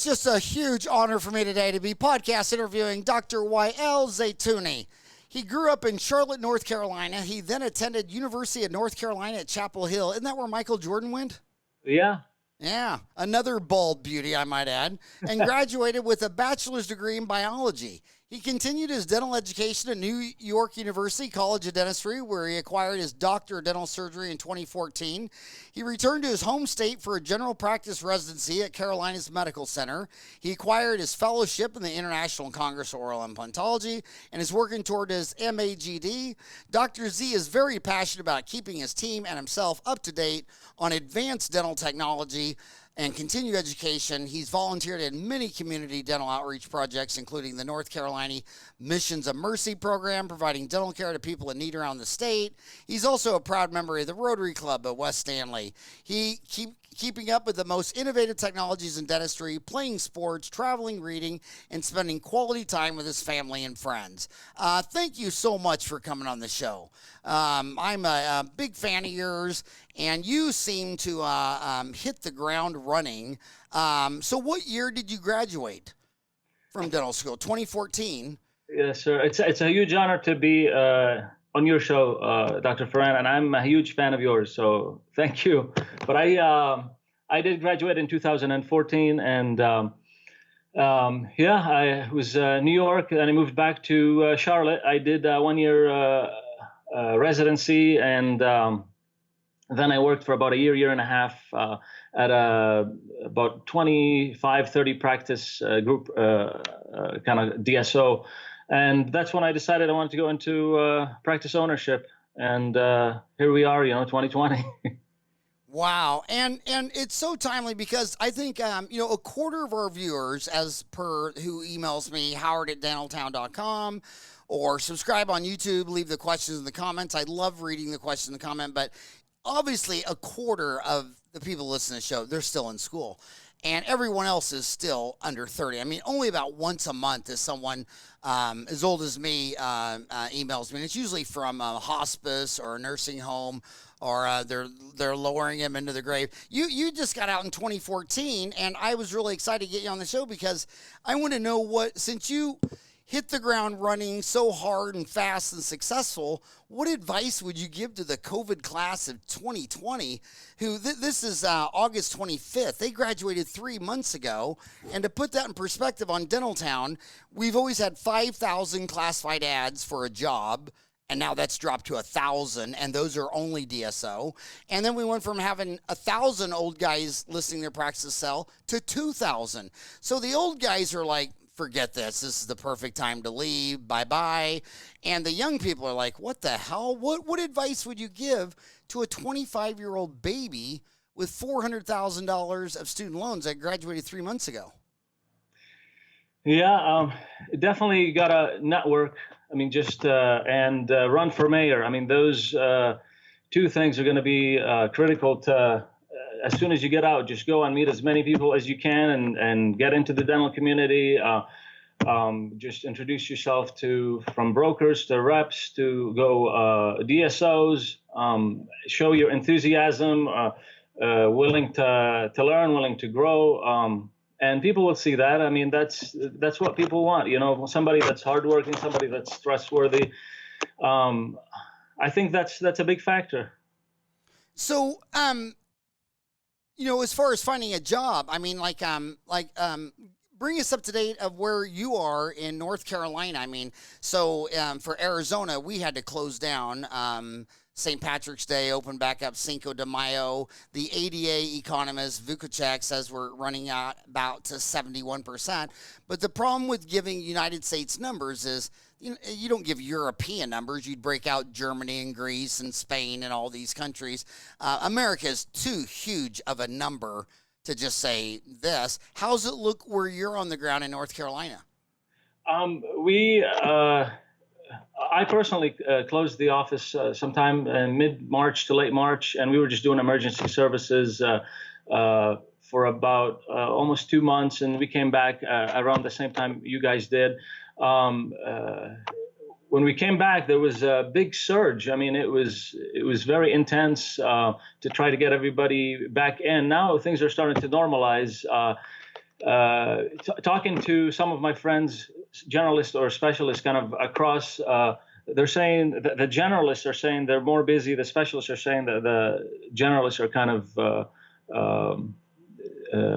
it's just a huge honor for me today to be podcast interviewing Dr. Wael Zeitouni. He grew up in Charlotte, North Carolina. He then attended University of North Carolina at Chapel Hill. Isn't that where Michael Jordan went? Yeah. Yeah, another bald beauty, I might add, and graduated with a bachelor's degree in biology. He continued his dental education at New York University College of Dentistry, where he acquired his Doctorate of Dental Surgery in 2014. He returned to his home state for a General Practice Residency at Carolinas Medical Center. He acquired his fellowship in the International Congress of Oral Implantology and is working toward his MAGD. Dr. Z is very passionate about keeping his team and himself up to date on advanced dental technology and continued education. He's volunteered in many community dental outreach projects, including the North Carolina Missions of Mercy program, providing dental care to people in need around the state. He's also a proud member of the Rotary Club of West Stanley. Keeping up with the most innovative technologies in dentistry, playing sports, traveling, reading, and spending quality time with his family and friends. Thank you so much for coming on the show. I'm a big fan of yours, and you seem to hit the ground running. So what year did you graduate from dental school? 2014? Yes, sir. It's a huge honor to be on your show, Dr. Farran, and I'm a huge fan of yours, so thank you. But I did graduate in 2014, and I was New York, and I moved back to Charlotte. I did a 1-year residency, and then I worked for about a year and a half at about 25, 30 practice group kind of DSO. And that's when I decided I wanted to go into practice ownership. And here we are, 2020. Wow. And it's so timely because I think, a quarter of our viewers, as per who emails me, howard@dentaltown.com, or subscribe on YouTube, leave the questions in the comments. I love reading the questions in the comment, but obviously a quarter of the people listening to the show, they're still in school. And everyone else is still under 30. I mean, only about once a month is someone as old as me emails me. And it's usually from a hospice or a nursing home, or they're lowering him into the grave. You just got out in 2014, and I was really excited to get you on the show because I want to know since you hit the ground running so hard and fast and successful, what advice would you give to the COVID class of 2020, who this is August 25th. They graduated 3 months ago. And to put that in perspective on Dentaltown, we've always had 5,000 classified ads for a job, and now that's dropped to 1,000, and those are only DSO. And then we went from having 1,000 old guys listing their practice sell to 2,000. So the old guys are like, forget this. This is the perfect time to leave. Bye-bye. And the young people are like, what the hell? What advice would you give to a 25-year-old baby with $400,000 of student loans that graduated 3 months ago? Yeah, definitely got to network. I mean, just and run for mayor. I mean, those two things are going to be critical to as soon as you get out, just go and meet as many people as you can and get into the dental community. Just introduce yourself from brokers to reps to DSOs. Show your enthusiasm, willing to learn, willing to grow. And people will see that. I mean, that's what people want. Somebody that's hardworking, somebody that's trustworthy. I think that's a big factor. So, as far as finding a job, I mean, bring us up to date of where you are in North Carolina. I mean, so for Arizona, we had to close down. St. Patrick's Day opened back up Cinco de Mayo. The ADA economist Vukovic says we're running out about to 71%. But the problem with giving United States numbers is you don't give European numbers. You'd break out Germany and Greece and Spain and all these countries. America is too huge of a number to just say this. How's it look where you're on the ground in North Carolina? I personally closed the office sometime in mid-March to late March, and we were just doing emergency services for about almost 2 months, and we came back around the same time you guys did. When we came back, there was a big surge. I mean, it was very intense to try to get everybody back in. Now things are starting to normalize. talking to some of my friends, generalists or specialists, kind of across, they're saying the generalists are saying they're more busy. The specialists are saying that the generalists are kind of,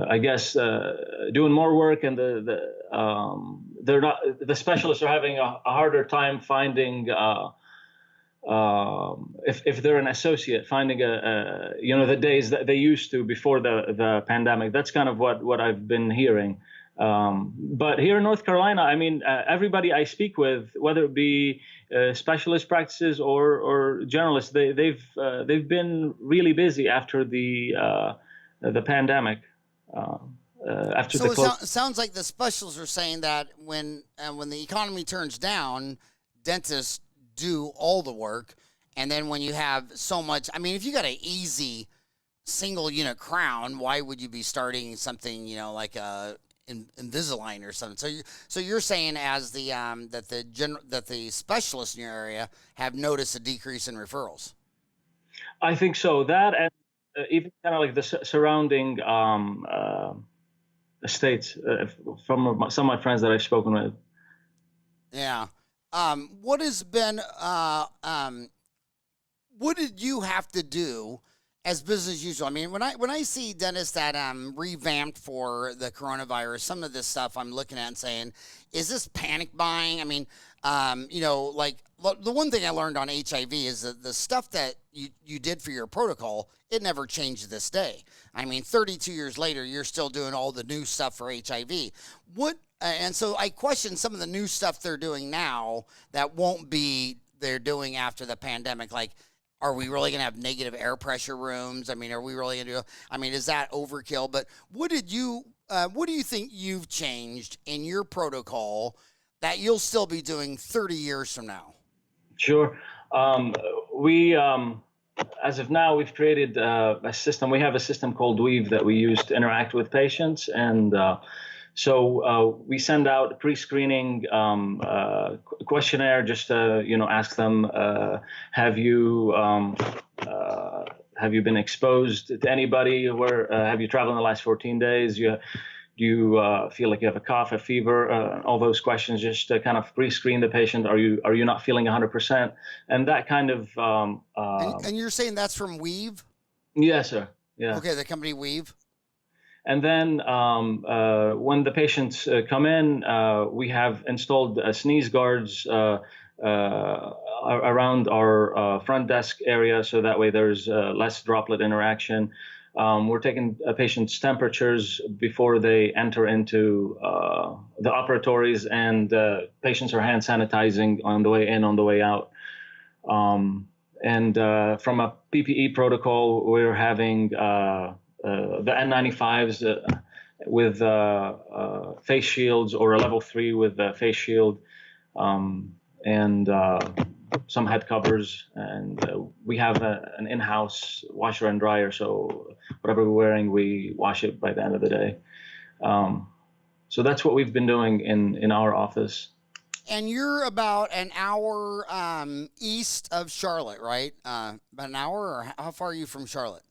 I guess, doing more work, and they're not. The specialists are having a harder time finding. If they're an associate, finding the days that they used to before the pandemic. That's kind of what I've been hearing. But here in North Carolina, I mean, everybody I speak with, whether it be specialist practices or generalists, they've been really busy after the pandemic. After So the it sounds like the specialists are saying that when the economy turns down, dentists do all the work, and then when you have so much, I mean, if you got an easy single unit crown, why would you be starting something, like Invisalign or something? So you're saying as the that the specialists in your area have noticed a decrease in referrals? I think so. That, and even kind of like the surrounding states, from some of my friends that I've spoken with. Yeah. What has been what did you have to do as business as usual? I mean, when I see dentists that revamped for the coronavirus, some of this stuff I'm looking at and saying, is this panic buying? I mean, like the one thing I learned on HIV is that the stuff that you did for your protocol, it never changed to this day. I mean, 32 years later, you're still doing all the new stuff for HIV. And so I question some of the new stuff they're doing now that won't be they're doing after the pandemic. Like, are we really going to have negative air pressure rooms? I mean, are we really going to do? I mean, is that overkill? But what do you think you've changed in your protocol that you'll still be doing 30 years from now? Sure. We, as of now, we've created a system. We have a system called Weave that we use to interact with patients, and so we send out a pre-screening questionnaire just to ask them, have you been exposed to anybody? Where have you traveled in the last 14 days? Do you feel like you have a cough, a fever? All those questions, just to kind of pre-screen the patient. Are you not feeling 100%? And that kind of. And you're saying that's from Weave? Yes, sir. Yeah. Okay, the company Weave. And then when the patients come in, we have installed sneeze guards around our front desk area, so that way there's less droplet interaction. We're taking patients' temperatures before they enter into the operatories, and patients are hand sanitizing on the way in, on the way out. And from a PPE protocol, we're having the N95s with face shields, or a level 3 with a face shield, and some head covers. And we have an in-house washer and dryer, so whatever we're wearing, we wash it by the end of the day. So that's what we've been doing in our office. And you're about an hour east of Charlotte, right? About an hour, or how far are you from Charlotte?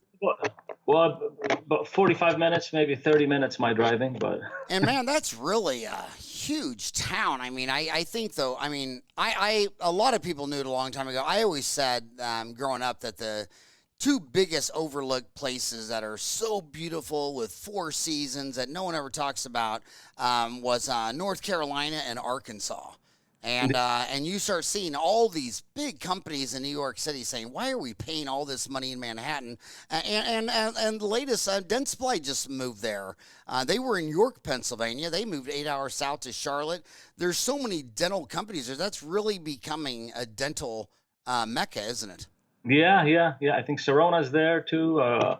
Well, about 45 minutes, maybe 30 minutes my driving, but. And man, that's really a huge town. I mean, I think though, I mean, a lot of people knew it a long time ago. I always said growing up that the two biggest overlooked places that are so beautiful with 4 seasons that no one ever talks about was North Carolina and Arkansas. And you start seeing all these big companies in New York City saying, why are we paying all this money in Manhattan? And the latest, Dentsply just moved there. They were in York, Pennsylvania. They moved 8 hours south to Charlotte. There's so many dental companies there. That's really becoming a dental mecca, isn't it? Yeah. I think Sorona's there too. I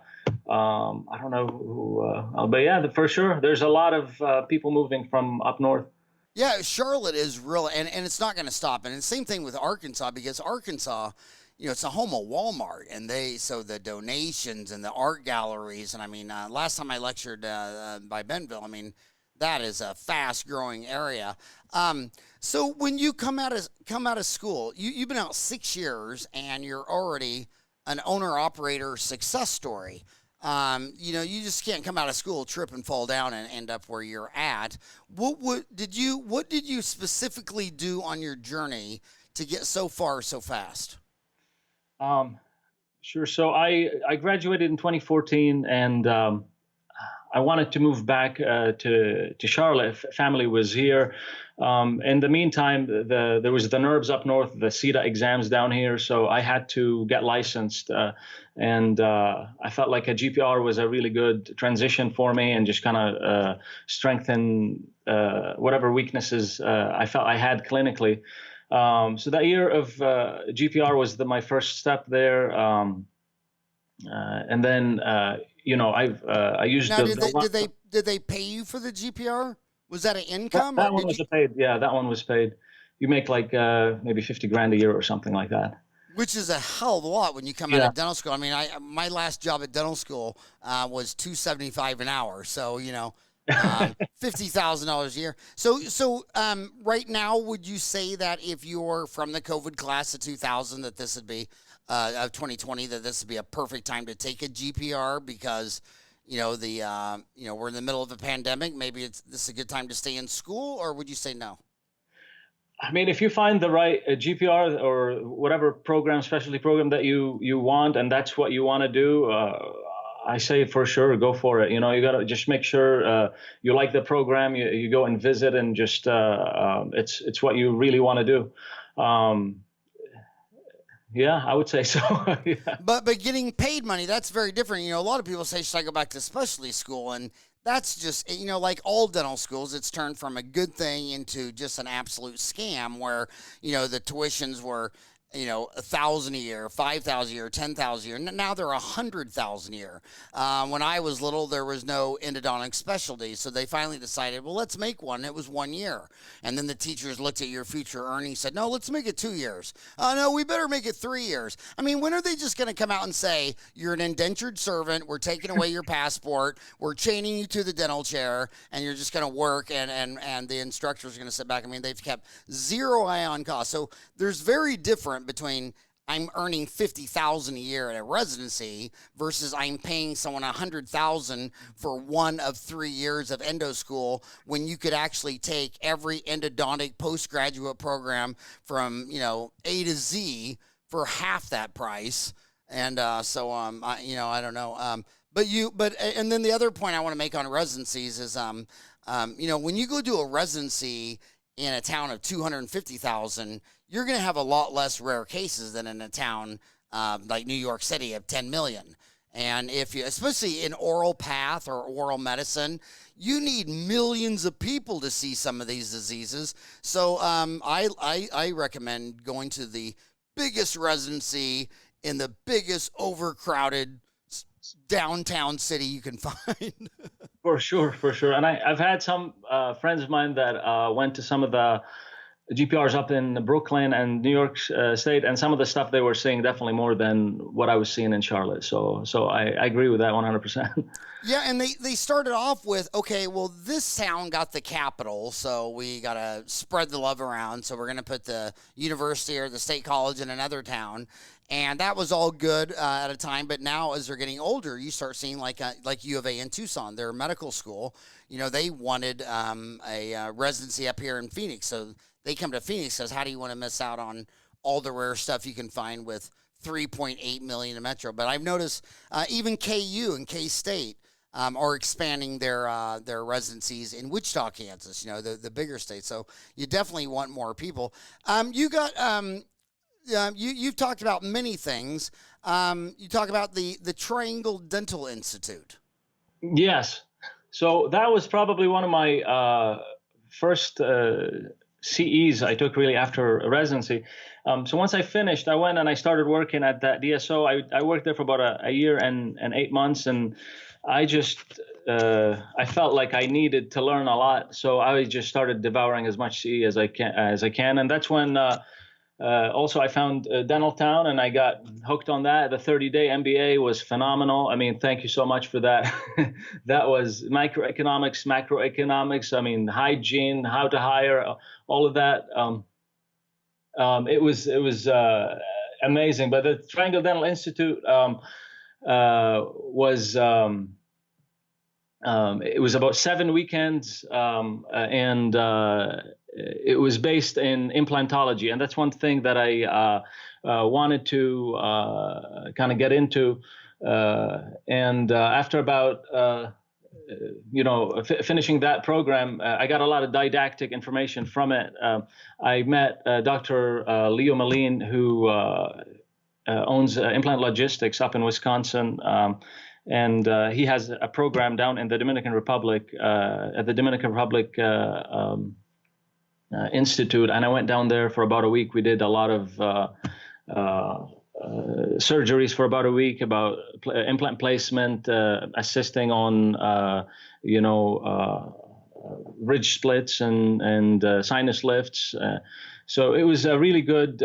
don't know who, but yeah, for sure. There's a lot of people moving from up north. Yeah, Charlotte is really, and it's not going to stop. And the same thing with Arkansas, because Arkansas, it's a home of Walmart, and so the donations and the art galleries, and I mean, last time I lectured by Bentonville, I mean, that is a fast-growing area. So when you come out of school, you've been out 6 years, and you're already an owner-operator success story. You just can't come out of school, trip and fall down and end up where you're at. What did you specifically do on your journey to get so far so fast? Um, sure. So I graduated in 2014, and I wanted to move back to Charlotte. Family was here. In the meantime, there was the NERBs up north, the CETA exams down here, so I had to get licensed, and I felt like a GPR was a really good transition for me, and just kind of strengthen whatever weaknesses I felt I had clinically. So that year of GPR was my first step there, and then I used Now, did they pay you for the GPR? Was that an income, or that one did was you? paid. Yeah, that one was paid. You make like maybe 50 grand a year or something like that. Which is a hell of a lot when you come out Yeah. of dental school. I mean, my last job at dental school was $275 an hour. So $50,000 a year. So right now, would you say that if you're from the COVID class of 2000, that this would be of 2020, that this would be a perfect time to take a GPR because we're in the middle of a pandemic. Maybe this is a good time to stay in school, or would you say no? I mean, if you find the right GPR or whatever program, specialty program that you want, and that's what you want to do, I say for sure go for it. You got to just make sure you like the program. You go and visit, and just it's what you really want to do. Yeah, I would say so. Yeah. But getting paid money, that's very different. A lot of people say, should I go back to specialty school? And that's just, like all dental schools, it's turned from a good thing into just an absolute scam where, the tuitions were, 1,000 a year, 5,000 a year, 10,000 a year. Now they're 100,000 a year. When I was little, there was no endodontic specialty, so they finally decided, well, let's make one. It was 1 year, and then the teachers looked at your future earnings, said, no, let's make it 2 years. No, we better make it 3 years. I mean, when are they just going to come out and say you're an indentured servant? We're taking away your passport. We're chaining you to the dental chair, and you're just going to work, and the instructors are going to sit back. I mean, they've kept zero eye on cost. So there's very different between I'm earning 50,000 a year at a residency versus I'm paying someone 100,000 for 1 of 3 years of endo school, when you could actually take every endodontic postgraduate program from A to Z for half that price. And I don't know. And then the other point I want to make on residencies is when you go do a residency in a town of 250,000, you're going to have a lot less rare cases than in a town like New York City of 10 million. And especially in oral path or oral medicine, you need millions of people to see some of these diseases. So I recommend going to the biggest residency in the biggest overcrowded downtown city you can find. For sure, for sure. And I've had some friends of mine that went to some of the GPRs up in Brooklyn and New York State, and some of the stuff they were seeing definitely more than what I was seeing in Charlotte. So I agree with that 100%. Yeah, and they started off with, okay, well, this town got the capital, so we got to spread the love around. So we're going to put the university or the state college in another town. And that was all good at a time. But now as they're getting older, you start seeing like U of A in Tucson, their medical school. They wanted a residency up here in Phoenix. So they come to Phoenix, says, how do you want to miss out on all the rare stuff you can find with 3.8 million in Metro? But I've noticed even KU and K-State are expanding their residencies in Wichita, Kansas, the bigger state. So you definitely want more people. You've talked about many things. You talk about the Triangle Dental Institute. Yes. So that was probably one of my first CEs I took really after residency. So once I finished, I went and I started working at that DSO. I worked there for about a year and 8 months, and I just I felt like I needed to learn a lot. So I just started devouring as much CE as I can, and that's when. Also, I found Dental Town, and I got hooked on that. The 30-day MBA was phenomenal. I mean, thank you so much for that. That was microeconomics, macroeconomics. I mean, hygiene, how to hire, all of that. It was amazing. But the Triangle Dental Institute, was it was about 7 weekends, and it was based in implantology, and that's one thing that I wanted to kind of get into. And after about finishing that program, I got a lot of didactic information from it. I met Dr. Leo Malin, who owns Implant Logistics up in Wisconsin. And he has a program down in the Dominican Republic, at the Dominican Republic Institute. And I went down there for about a week. We did a lot of surgeries for about a week, about implant placement, assisting on, ridge splits and sinus lifts. So it was a really good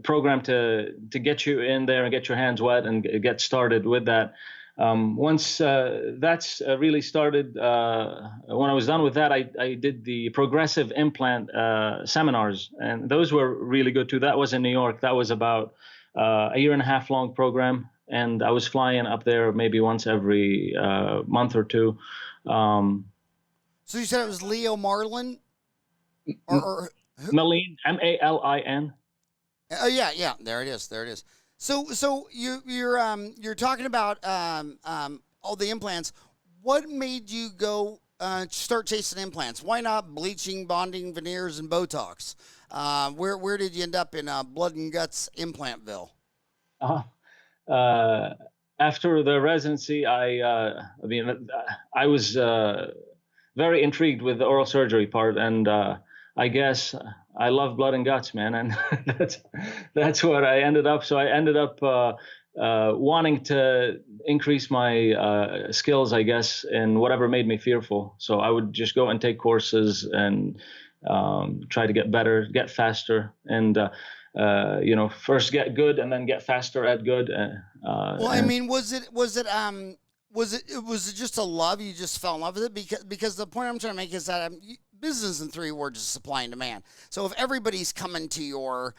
program to get you in there and get your hands wet and get started with that. Once that's really started, when I was done with that, I did the progressive implant seminars, and those were really good too. That was in New York. That was about a 1.5 year long program, and I was flying up there maybe once every month or two. So you said it was Leo Marlin? Or Malin, Malin. Oh yeah, there it is. So you're talking about all the implants. What made you go start chasing implants? Why not bleaching, bonding, veneers, and Botox? Where did you end up in Blood and Guts Implantville? After the residency, I was very intrigued with the oral surgery part, and I guess I love blood and guts, man, and that's what I ended up. So I ended up wanting to increase my skills, I guess, in whatever made me fearful. So I would just go and take courses and try to get better, get faster, and first get good and then get faster at good. Well, I mean, was it just a love? You just fell in love with it? Because the point I'm trying to make is that business in 3 words is supply and demand. So if everybody's coming to your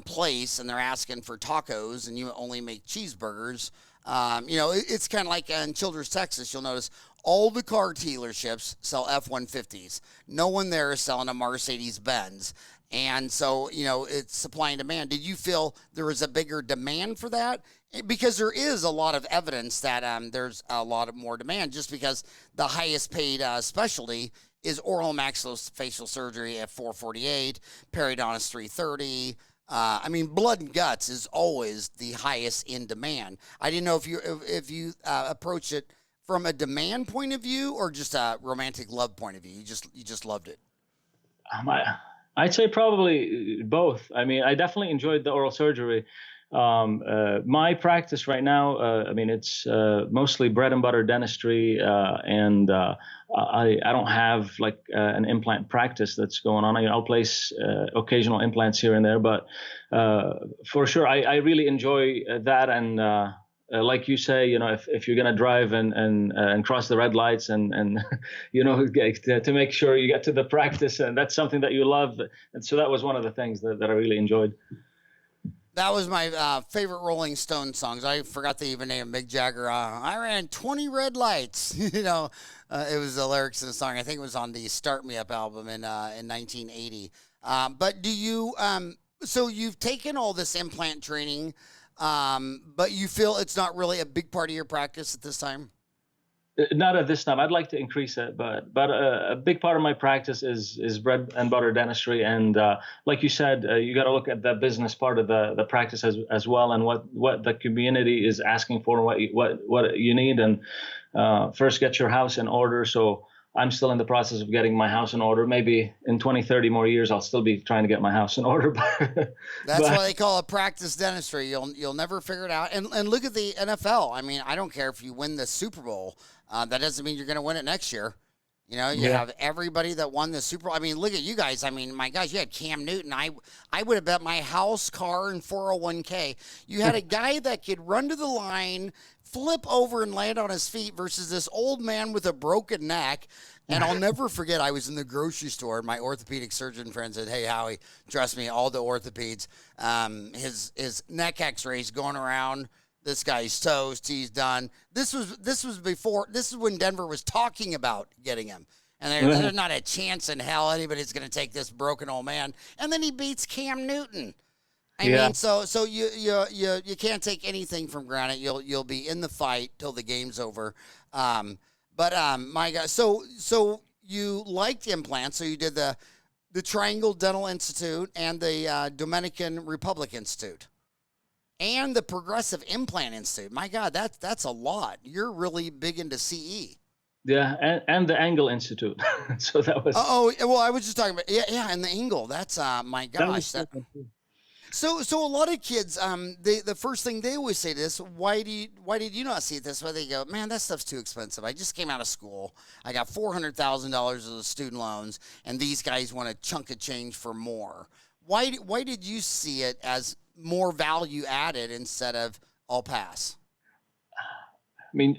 place and they're asking for tacos and you only make cheeseburgers, it's kind of like in Childress, Texas. You'll notice all the car dealerships sell F-150s. No one there is selling a Mercedes-Benz. And so, it's supply and demand. Did you feel there was a bigger demand for that? Because there is a lot of evidence that there's a lot of more demand, just because the highest paid specialty is oral and maxillofacial surgery at $448, periodontist $330. Blood and guts is always the highest in demand. I didn't know if you approach it from a demand point of view or just a romantic love point of view. You just loved it. I'd say probably both. I definitely enjoyed the oral surgery. My practice right now, it's mostly bread and butter dentistry, and I don't have like an implant practice that's going on. I'll place occasional implants here and there, but for sure, I really enjoy that. And like you say, if you're gonna drive and cross the red lights and to make sure you get to the practice, and that's something that you love, and so that was one of the things that I really enjoyed. That was my favorite Rolling Stones songs. I forgot they even named Mick Jagger. I ran 20 red lights. It was the lyrics of the song. I think it was on the Start Me Up album in 1980. But do you? So you've taken all this implant training, but you feel it's not really a big part of your practice at this time? Not at this time. I'd like to increase it, but a big part of my practice is bread and butter dentistry, and like you said, you got to look at the business part of the practice as well, and what the community is asking for, and what you need, and first get your house in order. So I'm still in the process of getting my house in order. Maybe in 20, 30 more years, I'll still be trying to get my house in order. That's why they call it practice dentistry. You'll never figure it out. And look at the NFL. I don't care if you win the Super Bowl. That doesn't mean you're going to win it next year. You have everybody that won the Super Bowl. Look at you guys. My gosh, you had Cam Newton. I would have bet my house, car, and 401k. You had a guy that could run to the line, flip over, and land on his feet versus this old man with a broken neck. And I'll never forget, I was in the grocery store, and my orthopedic surgeon friend said, "Hey, Howie, trust me, all the orthopeds, his neck x-rays going around this guy's toast. He's done. This was before. This is when Denver was talking about getting him, and there's not a chance in hell anybody's going to take this broken old man. And then he beats Cam Newton. I mean, so you can't take anything from granted. You'll be in the fight till the game's over. My God, so you liked implants, so you did the Triangle Dental Institute and the Dominican Republic Institute. And the Progressive Implant Institute. My God, that's a lot. You're really big into CE. Yeah, and the Angle Institute. So that was. Well, I was just talking about and the Angle. That's my gosh. So a lot of kids, the first thing they always say to this, why did you not see it this way? They go, man, that stuff's too expensive. I just came out of school. I got $400,000 of student loans, and these guys want a chunk of change for more. Why did you see it as more value added instead of I'll pass? I mean,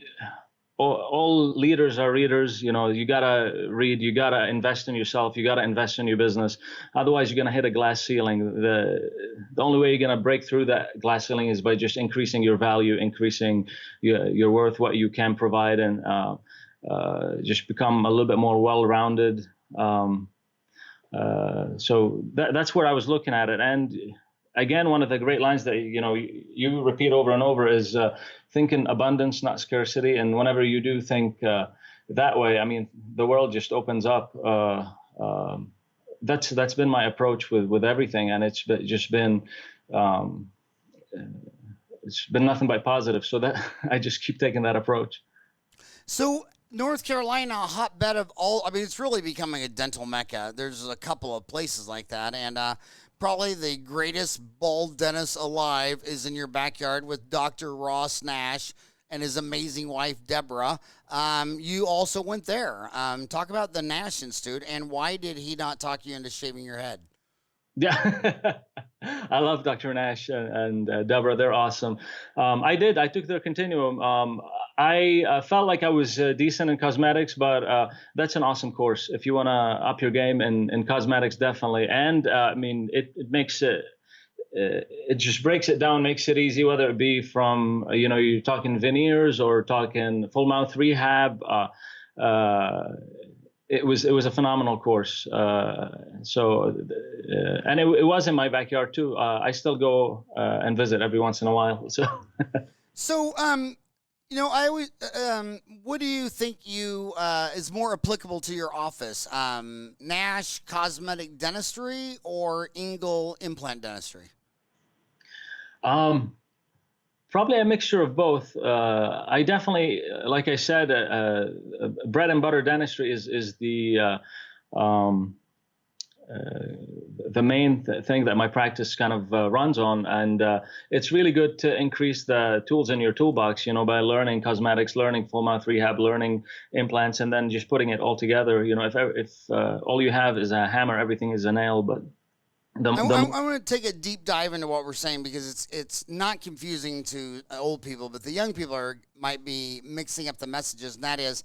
all leaders are readers. You know, you gotta read, you gotta invest in yourself, you gotta invest in your business. Otherwise, you're gonna hit a glass ceiling. The only way you're gonna break through that glass ceiling is by just increasing your value, increasing your worth, what you can provide, and just become a little bit more well-rounded. So that's where I was looking at it. And again, one of the great lines that you repeat over and over is think in abundance, not scarcity. And whenever you do think that way, I mean, the world just opens up. That's been my approach with everything, and it's been nothing but positive. So that I just keep taking that approach. So North Carolina, a hotbed of all. I mean, it's really becoming a dental mecca. There's a couple of places like that, and probably the greatest bald dentist alive is in your backyard with Dr. Ross Nash and his amazing wife, Deborah. You also went there. Talk about the Nash Institute, and why did he not talk you into shaving your head? Yeah, I love Dr. Nash and Deborah. They're awesome. I took their continuum. I felt like I was decent in cosmetics, but that's an awesome course. If you want to up your game in cosmetics, definitely. And I mean, it makes it just breaks it down, makes it easy, whether it be from, you're talking veneers or talking full mouth rehab. It was a phenomenal course. And it was in my backyard too. I still go and visit every once in a while. So, I always, what do you think is more applicable to your office? Nash cosmetic dentistry or Ingle implant dentistry? Probably a mixture of both. I definitely, like I said, bread and butter dentistry is the main thing that my practice kind of runs on, and it's really good to increase the tools in your toolbox, by learning cosmetics, learning full mouth rehab, learning implants, and then just putting it all together. If all you have is a hammer, everything is a nail. But I want to take a deep dive into what we're saying, because it's not confusing to old people, but the young people might be mixing up the messages, and that is,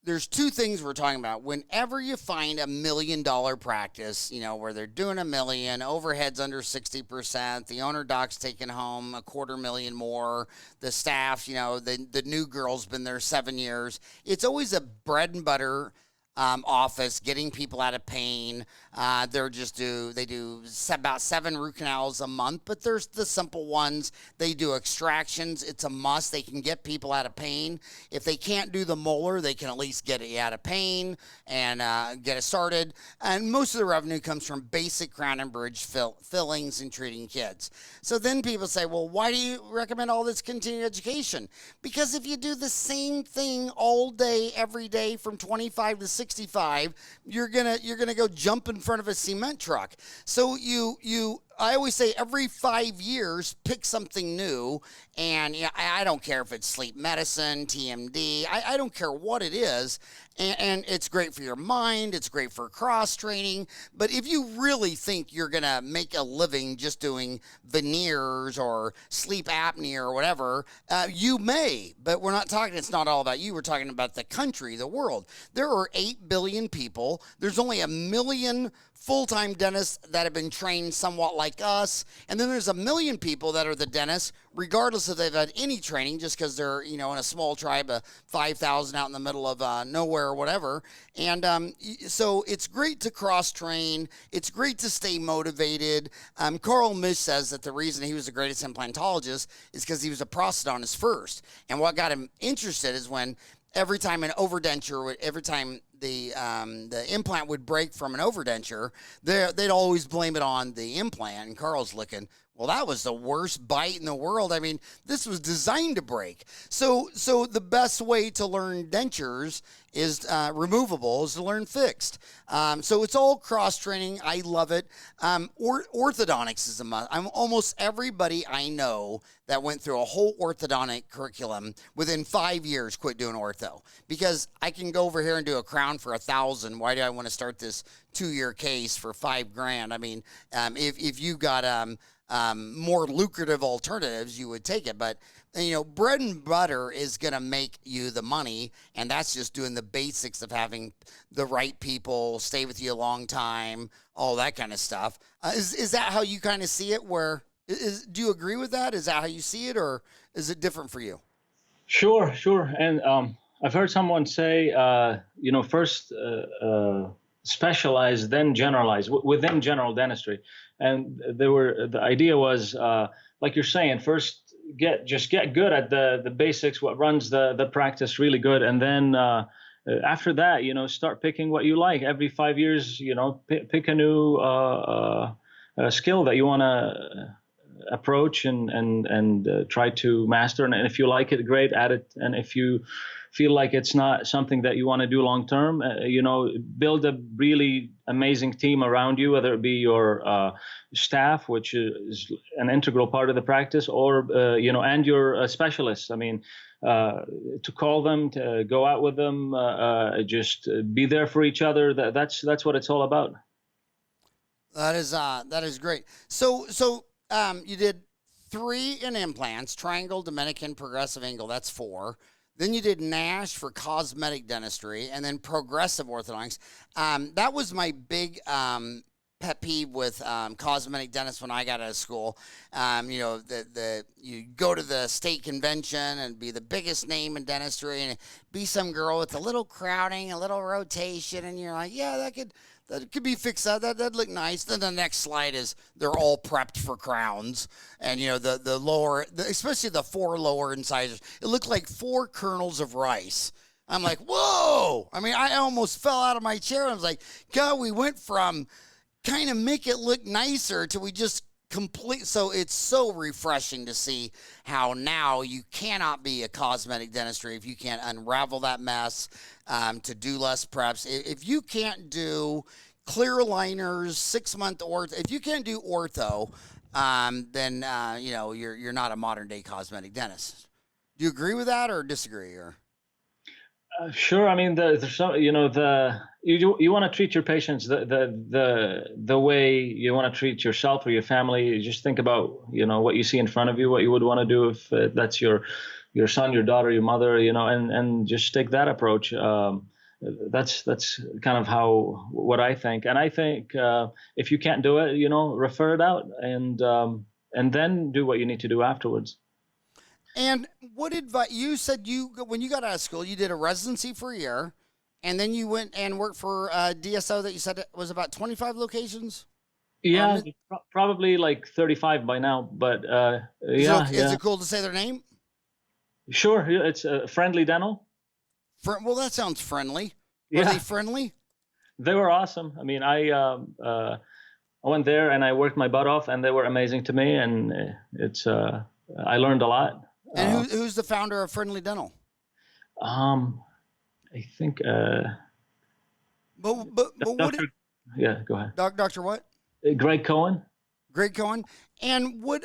there's two things we're talking about. Whenever you find $1 million practice, where they're doing $1 million, overhead's under 60%, the owner doc's taking home $250,000 more, the staff, the new girl's been there 7 years. It's always a bread and butter office, getting people out of pain. They do about 7 root canals a month, but there's the simple ones. They do extractions. It's a must. They can get people out of pain. If they can't do the molar, they can at least get it out of pain and get it started. And most of the revenue comes from basic crown and bridge fillings and treating kids. So then people say, well, why do you recommend all this continuing education? Because if you do the same thing all day, every day from 25 to 65, you're gonna go jump in front of a cement truck. So I always say every 5 years, pick something new. And I don't care if it's sleep medicine, TMD, I don't care what it is. And it's great for your mind. It's great for cross training. But if you really think you're going to make a living just doing veneers or sleep apnea or whatever, you may. But we're not talking, it's not all about you. We're talking about the country, the world. There are 8 billion people. There's only 1 million full-time dentists that have been trained somewhat like us, and then there's 1 million people that are the dentists, regardless if they've had any training, just because they're, in a small tribe of 5,000 out in the middle of nowhere or whatever. And so it's great to cross-train. It's great to stay motivated. Carl Misch says that the reason he was the greatest implantologist is because he was a prosthodontist first. And what got him interested is when every time an overdenture, every time the implant would break from an overdenture, they'd always blame it on the implant. And Carl's looking, well, that was the worst bite in the world. I mean, this was designed to break. So the best way to learn dentures is removable, is to learn fixed. So it's all cross-training. I love it. Orthodontics is a must. Almost everybody I know that went through a whole orthodontic curriculum within 5 years quit doing ortho, because I can go over here and do a crown for $1,000. Why do I want to start this 2-year case for $5,000? I mean, if you got more lucrative alternatives, you would take it. But bread and butter is going to make you the money, and that's just doing the basics of having the right people stay with you a long time, all that kind of stuff. Is that how you kind of see it? Do you agree with that? Is that how you see it, or is it different for you? Sure. And I've heard someone say, first specialize, then generalize within general dentistry. And the idea was, like you're saying, first get good at the basics, what runs the practice really good, and then after that, start picking what you like. Every 5 years, pick a new skill that you want to approach and try to master. And if you like it, great, add it. And if you feel like it's not something that you want to do long term, build a really amazing team around you, whether it be your staff, which is an integral part of the practice, or and your specialists. I mean, to call them, to go out with them, just be there for each other. That's what it's all about. That is great. So you did 3 in implants: triangle, Dominican, progressive angle. That's 4. Then you did Nash for cosmetic dentistry, and then progressive orthodontics. That was my big pet peeve with cosmetic dentists when I got out of school. You go to the state convention and be the biggest name in dentistry, and be some girl with a little crowding, a little rotation, and you're like, yeah, that could be fixed. That'd look nice. Then the next slide is they're all prepped for crowns, and the lower, especially the 4 lower incisors, it looked like 4 kernels of rice. I'm like, whoa! I mean, I almost fell out of my chair. I was like, God, we went from kind of make it look nicer to we just complete. So it's so refreshing to see how now you cannot be a cosmetic dentistry if you can't unravel that mess, to do less preps. If you can't do clear aligners, 6-month ortho, if you can't do ortho, then you're not a modern day cosmetic dentist. Do you agree with that or disagree? Or sure. I mean, there's some, you want to treat your patients the way you want to treat yourself or your family. You just think about what you see in front of you, what you would want to do if that's your son, your daughter, your mother, and just take that approach. That's kind of what I think. And I think if you can't do it, refer it out and then do what you need to do afterwards. And what advice, you said when you got out of school, you did a residency for a year, and then you went and worked for DSO that you said was about 25 locations? Yeah, probably like 35 by now, but yeah. Is it cool to say their name? Sure, it's Friendly Dental. Well, that sounds friendly. Yeah. Are they friendly? They were awesome. I mean, I went there and I worked my butt off, and they were amazing to me, and I learned a lot. And who's the founder of Friendly Dental? I think. But yeah, go ahead. Doctor what? Greg Cohen. Greg Cohen. And what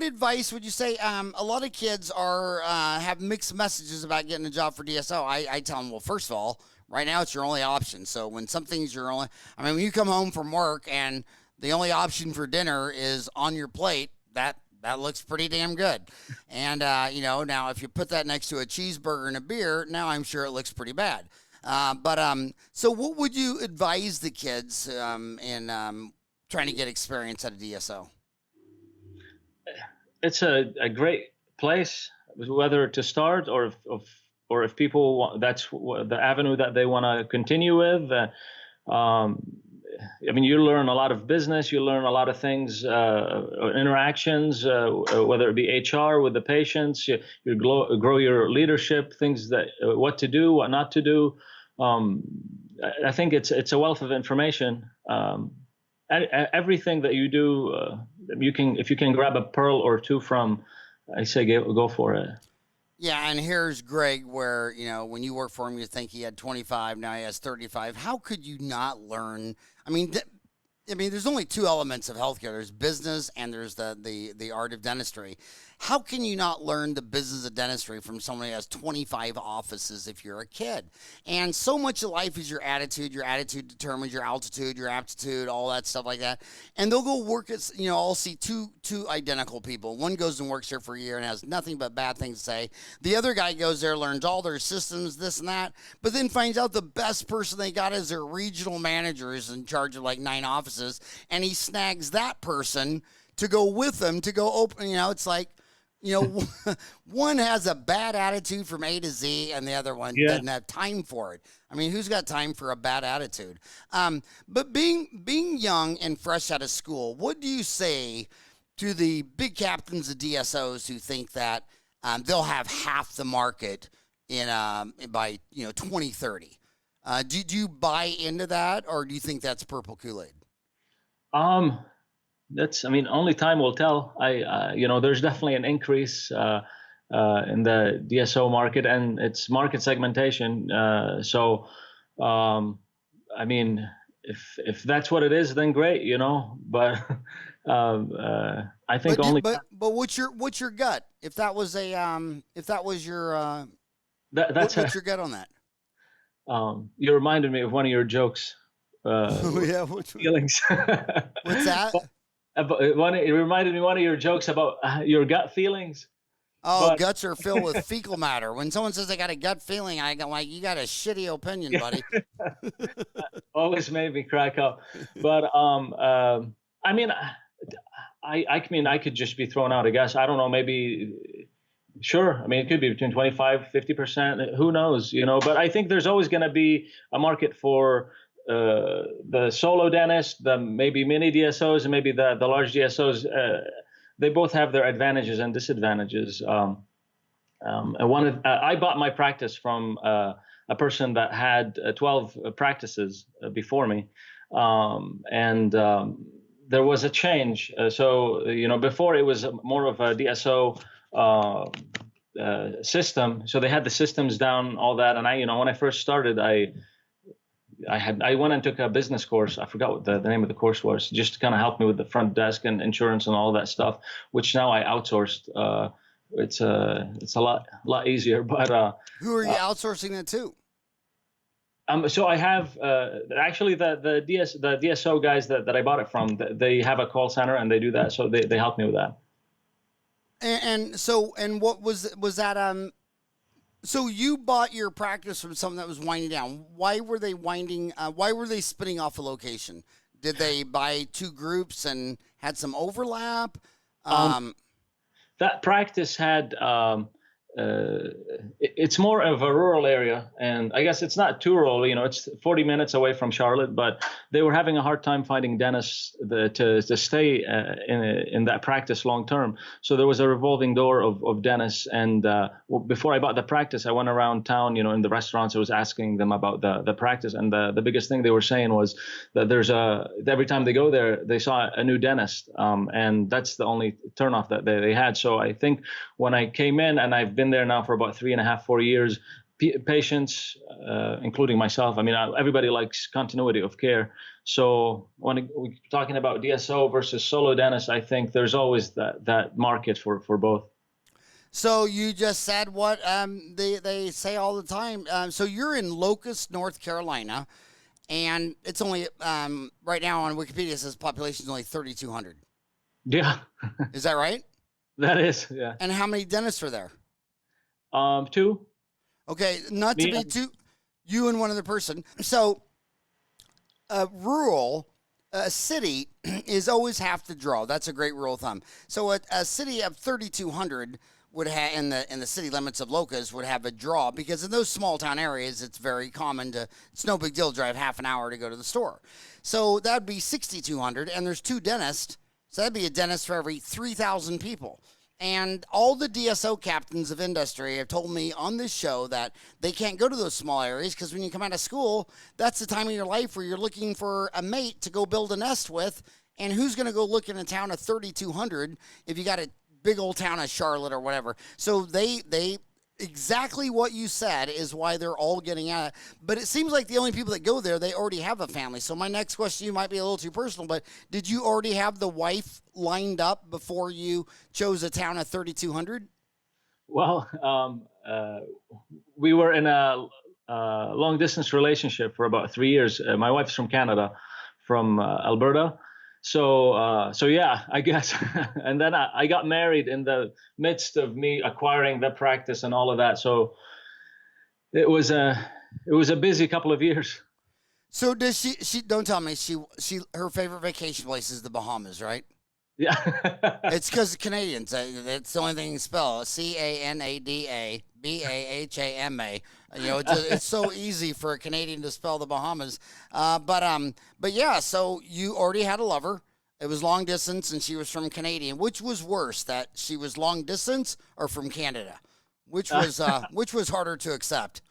advice would you say? A lot of kids have mixed messages about getting a job for DSO. I tell them, well, first of all, right now it's your only option. So when something's your only, when you come home from work and the only option for dinner is on your plate, that looks pretty damn good. And, now if you put that next to a cheeseburger and a beer, now I'm sure it looks pretty bad. So what would you advise the kids in trying to get experience at a DSO? It's a great place, whether to start or if people that's the avenue that they want to continue with. I mean, you learn a lot of business, you learn a lot of things, interactions, whether it be HR with the patients, you grow your leadership, things that what to do, what not to do. I think it's a wealth of information. Everything that you do, if you can grab a pearl or two from, I say go for it. Yeah, and here's Greg, where when you work for him, you think he had 25, now he has 35. How could you not learn? I mean, there's only two elements of healthcare. There's business and there's the art of dentistry. How can you not learn the business of dentistry from someone who has 25 offices if you're a kid? And so much of life is your attitude. Your attitude determines your altitude, your aptitude, all that stuff like that. And they'll go work at, I'll see two identical people. One goes and works there for a year and has nothing but bad things to say. The other guy goes there, learns all their systems, this and that, but then finds out the best person they got is their regional manager is in charge of like 9 offices, and he snags that person to go with them to go open. It's like, one has a bad attitude from A to Z, and the other one doesn't have time for it. I mean, who's got time for a bad attitude? But being young and fresh out of school, what do you say to the big captains of DSOs who think that they'll have half the market by 2030? Do you buy into that, or do you think that's purple Kool-Aid? Only time will tell. There's definitely an increase in the DSO market and its market segmentation. If that's what it is, then great, But I think But what's your gut? If that was your what's your gut on that? You reminded me of one of your jokes. Feelings. What's that? It reminded me of one of your jokes about your gut feelings. Oh, guts are filled with fecal matter. When someone says they got a gut feeling, I go like, you got a shitty opinion, buddy. Always made me crack up. But I could just be thrown out a guess. I don't know, maybe. Sure. I mean, it could be between 25, 50%. Who knows, But I think there's always going to be a market for the solo dentist, the maybe mini DSOs, and maybe the large DSOs. They both have their advantages and disadvantages. I bought my practice from a person that had 12 practices before me, and there was a change. Before it was more of a DSO system, so they had the systems down, all that. And when I first started, I went and took a business course. I forgot what the name of the course was, just to kind of help me with the front desk and insurance and all that stuff, which now I outsourced. It's a lot easier. But who are you outsourcing that to? So I have actually the DSO guys that I bought it from. They have a call center and they do that. So they help me with that. And what was that? So you bought your practice from someone that was winding down. Why were they winding? Why were they spinning off a location? Did they buy 2 groups and had some overlap? That practice had. It's more of a rural area, and I guess it's not too rural. It's 40 minutes away from Charlotte, but they were having a hard time finding dentists to stay in that practice long term. So there was a revolving door of dentists. And before I bought the practice, I went around town, in the restaurants. I was asking them about the practice, and the biggest thing they were saying was that every time they go there, they saw a new dentist, and that's the only turnoff that they had. So I think when I came in, and I've been there now for about 3.5, 4 years, patients, including myself, everybody likes continuity of care. So when we're talking about DSO versus solo dentist, I think there's always that market for both. So you just said what they say all the time. So you're in Locust, North Carolina, and it's only right now on Wikipedia it says population is only 3,200. Yeah. Is that right? That is, yeah. And how many dentists are there? 2. Okay, not to be too. You and one other person. So rural, a city is always half the draw. That's a great rule of thumb. So a city of 3,200 would have in the city limits of Locust would have a draw, because in those small town areas it's very common to, it's no big deal to drive half an hour to go to the store. So that'd be 6,200, and there's 2 dentists, so that'd be a dentist for every 3,000 people. And all the DSO captains of industry have told me on this show that they can't go to those small areas, because when you come out of school, that's the time of your life where you're looking for a mate to go build a nest with. And who's going to go look in a town of 3,200 if you got a big old town of Charlotte or whatever? So they exactly what you said is why they're all getting out. But it seems like the only people that go there, they already have a family. So my next question, you might be a little too personal, but did you already have the wife lined up before you chose a town of 3,200? Well, we were in a long distance relationship for about 3 years. My wife's from Canada, from Alberta. So yeah, I guess. And then I got married in the midst of me acquiring the practice and all of that. So it was a busy couple of years. So does she don't tell me her favorite vacation place is the Bahamas, right? Yeah. It's because Canadians, that's the only thing you can spell. CANADA BAHAMA. You know, it's so easy for a Canadian to spell the Bahamas. But yeah, so you already had a lover. It was long distance, and she was from Canadian. Which was worse, that she was long distance or from Canada? Which was harder to accept?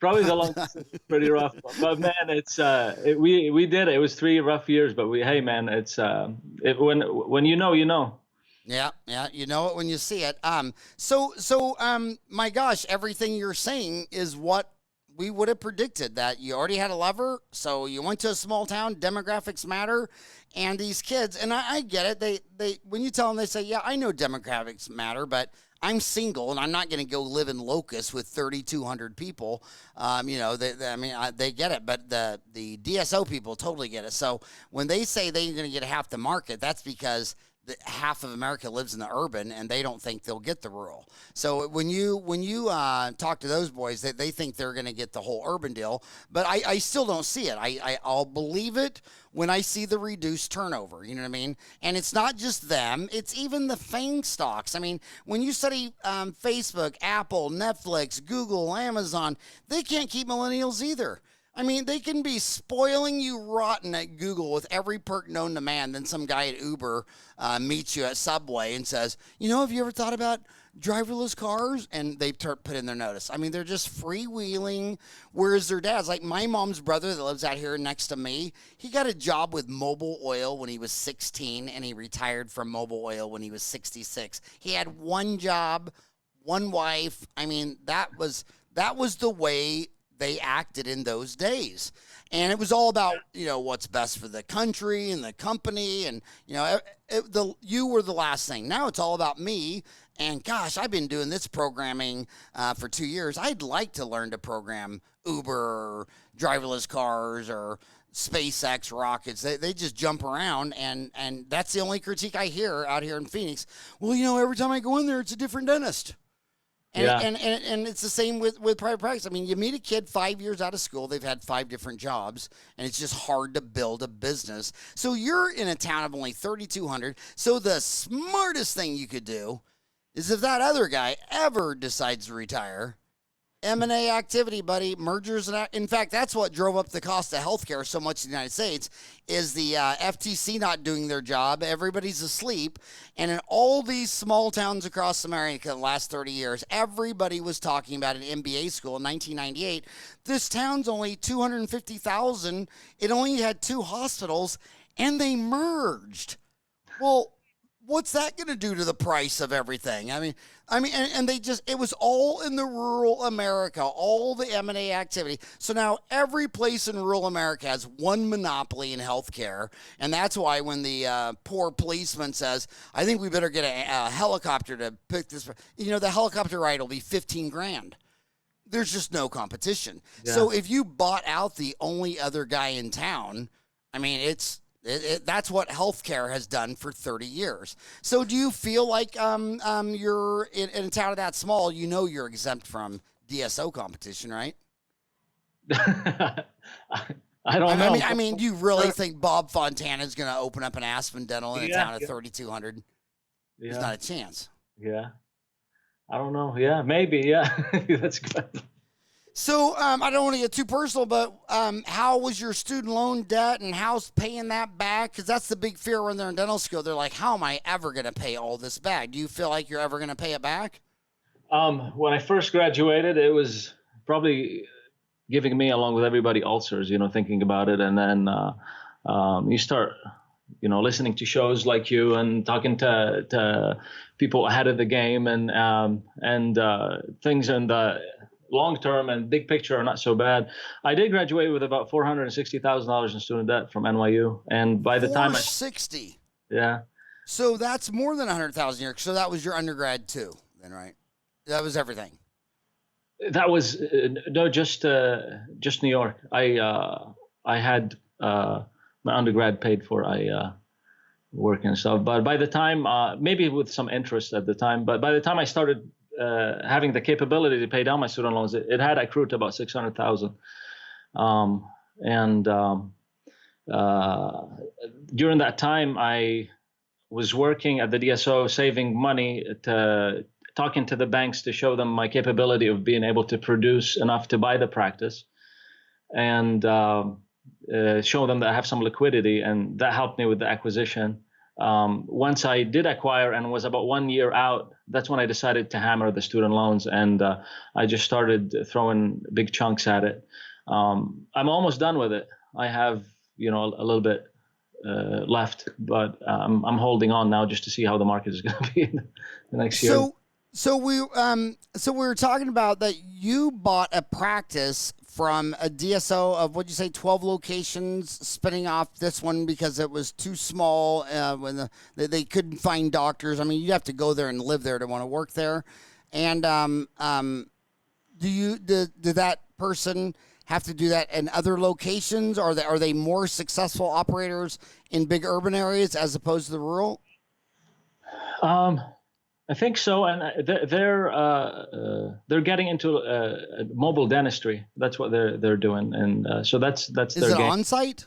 Probably the long distance is pretty rough, but man, we did it. It was 3 rough years, but hey man, it's when you know, you know. Yeah, you know it when you see it. My gosh, everything you're saying is what we would have predicted, that you already had a lover, so you went to a small town, demographics matter, and these kids, and I get it, they when you tell them, they say, yeah, I know demographics matter, but I'm single and I'm not going to go live in Locust with 3,200 people. They get it, but the DSO people totally get it. So when they say they're going to get half the market, that's because half of America lives in the urban, and they don't think they'll get the rural. So when you talk to those boys, they think they're going to get the whole urban deal, but I still don't see it. I'll believe it when I see the reduced turnover. You know what I mean? And it's not just them; it's even the FANG stocks. I mean, when you study Facebook, Apple, Netflix, Google, Amazon, they can't keep millennials either. I mean, they can be spoiling you rotten at Google with every perk known to man. Then some guy at Uber meets you at Subway and says, have you ever thought about driverless cars? And they put in their notice. I mean, they're just freewheeling. Whereas their dad's, like my mom's brother that lives out here next to me, he got a job with Mobil Oil when he was 16, and he retired from Mobil Oil when he was 66. He had one job, one wife. I mean, that was the way they acted in those days. And it was all about, what's best for the country and the company. And, you were the last thing. Now it's all about me. And gosh, I've been doing this programming for 2 years. I'd like to learn to program Uber or driverless cars or SpaceX rockets. They just jump around, and that's the only critique I hear out here in Phoenix. Well, every time I go in there, it's a different dentist. And it's the same with private practice. I mean, you meet a kid 5 years out of school, they've had 5 different jobs, and it's just hard to build a business. So you're in a town of only 3,200. So the smartest thing you could do is, if that other guy ever decides to retire, M&A activity, buddy, mergers. In fact, that's what drove up the cost of healthcare so much in the United States, is the FTC not doing their job. Everybody's asleep. And in all these small towns across America in the last 30 years, everybody was talking about an MBA school in 1998. This town's only 250,000. It only had 2 hospitals, and they merged. Well, what's that going to do to the price of everything? I mean, and they just, it was all in the rural America, all the M&A activity. So now every place in rural America has one monopoly in healthcare. And that's why when the poor policeman says, I think we better get a helicopter to pick this, the helicopter ride will be 15 grand. There's just no competition. Yeah. So if you bought out the only other guy in town, I mean, that's what healthcare has done for 30 years. So do you feel like you're in a town of that small, you're exempt from DSO competition, right? I don't know. I mean, do you really think Bob Fontana is going to open up an Aspen Dental in a Yeah, town of 3,200? There's yeah, not a chance. yeah. I don't know. Yeah, maybe. Yeah, that's good. So I don't want to get too personal, but how was your student loan debt and how's paying that back? Because that's the big fear when they're in dental school. They're like, how am I ever going to pay all this back? Do you feel like you're ever going to pay it back? When I first graduated, it was probably giving me, along with everybody, ulcers. Thinking about it, and then you start, listening to shows like you and talking to people ahead of the game, and things in the long term and big picture are not so bad. I did graduate with about $460,000 in student debt from NYU, and by the time 460. Yeah. So that's more than 100,000 a year. So that was your undergrad too, then, right? That was everything. That was no, just New York. I had my undergrad paid for. I work and stuff, but by the time maybe with some interest at the time, but by the time I started having the capability to pay down my student loans, it had accrued to about 600,000. During that time, I was working at the DSO, saving money, talking to the banks to show them my capability of being able to produce enough to buy the practice, and show them that I have some liquidity, and that helped me with the acquisition. Once I did acquire and was about 1 year out, that's when I decided to hammer the student loans, and I just started throwing big chunks at it. I'm almost done with it. I have, a little bit left, but I'm holding on now just to see how the market is going to be in the next year. So we were talking about that you bought a practice from a DSO of, what'd you say, 12 locations, spinning off this one because it was too small when they couldn't find doctors. I mean, you'd have to go there and live there to want to work there. And did that person have to do that in other locations? Are they more successful operators in big urban areas as opposed to the rural? I think so, and they're getting into mobile dentistry. That's what they're doing, and so that's their game. Is it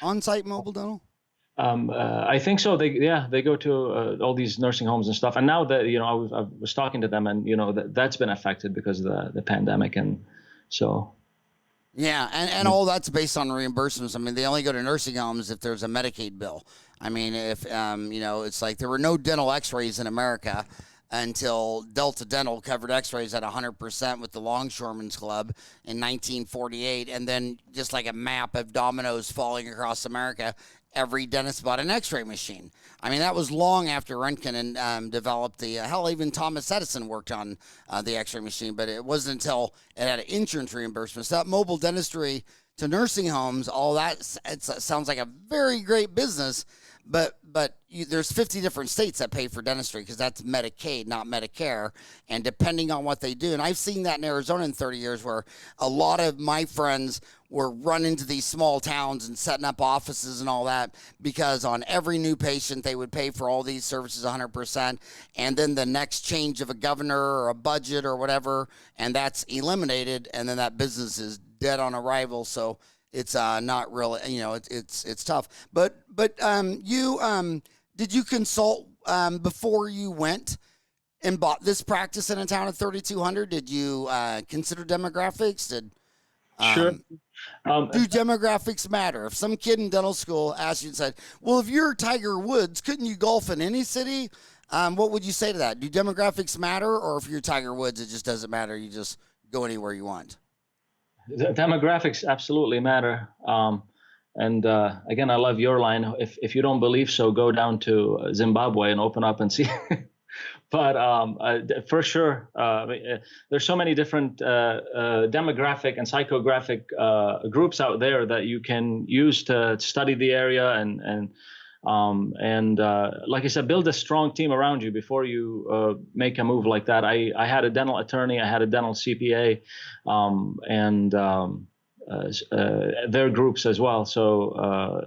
on-site mobile dental? I think so. They go to all these nursing homes and stuff, and now that I was talking to them, and that's been affected because of the pandemic, and so. Yeah, and all that's based on reimbursements. I mean, they only go to nursing homes if there's a Medicaid bill. I mean, if it's like there were no dental X-rays in America until Delta Dental covered X-rays at 100% with the Longshoremen's Club in 1948, and then just like a map of dominoes falling across America, every dentist bought an X-ray machine. I mean, that was long after Röntgen developed the hell. Even Thomas Edison worked on the X-ray machine, but it wasn't until it had insurance reimbursement. So that mobile dentistry to nursing homes, all that, it sounds like a very great business. But there's 50 different states that pay for dentistry because that's Medicaid, not Medicare. And depending on what they do, and I've seen that in Arizona in 30 years where a lot of my friends were running to these small towns and setting up offices and all that because on every new patient, they would pay for all these services 100%. And then the next change of a governor or a budget or whatever, and that's eliminated. And then that business is dead on arrival. So it's not really, it's tough. But you did you consult before you went and bought this practice in a town of 3,200? Did you consider demographics? Sure. Do demographics matter? If some kid in dental school asked you and said, "Well, if you're Tiger Woods, couldn't you golf in any city?" What would you say to that? Do demographics matter, or if you're Tiger Woods, it just doesn't matter? You just go anywhere you want. Demographics absolutely matter. And again, I love your line. If you don't believe so, go down to Zimbabwe and open up and see. But for sure, there's so many different demographic and psychographic groups out there that you can use to study the area and like I said, build a strong team around you before you make a move like that. I had a dental attorney, I had a dental CPA, and their groups as well. So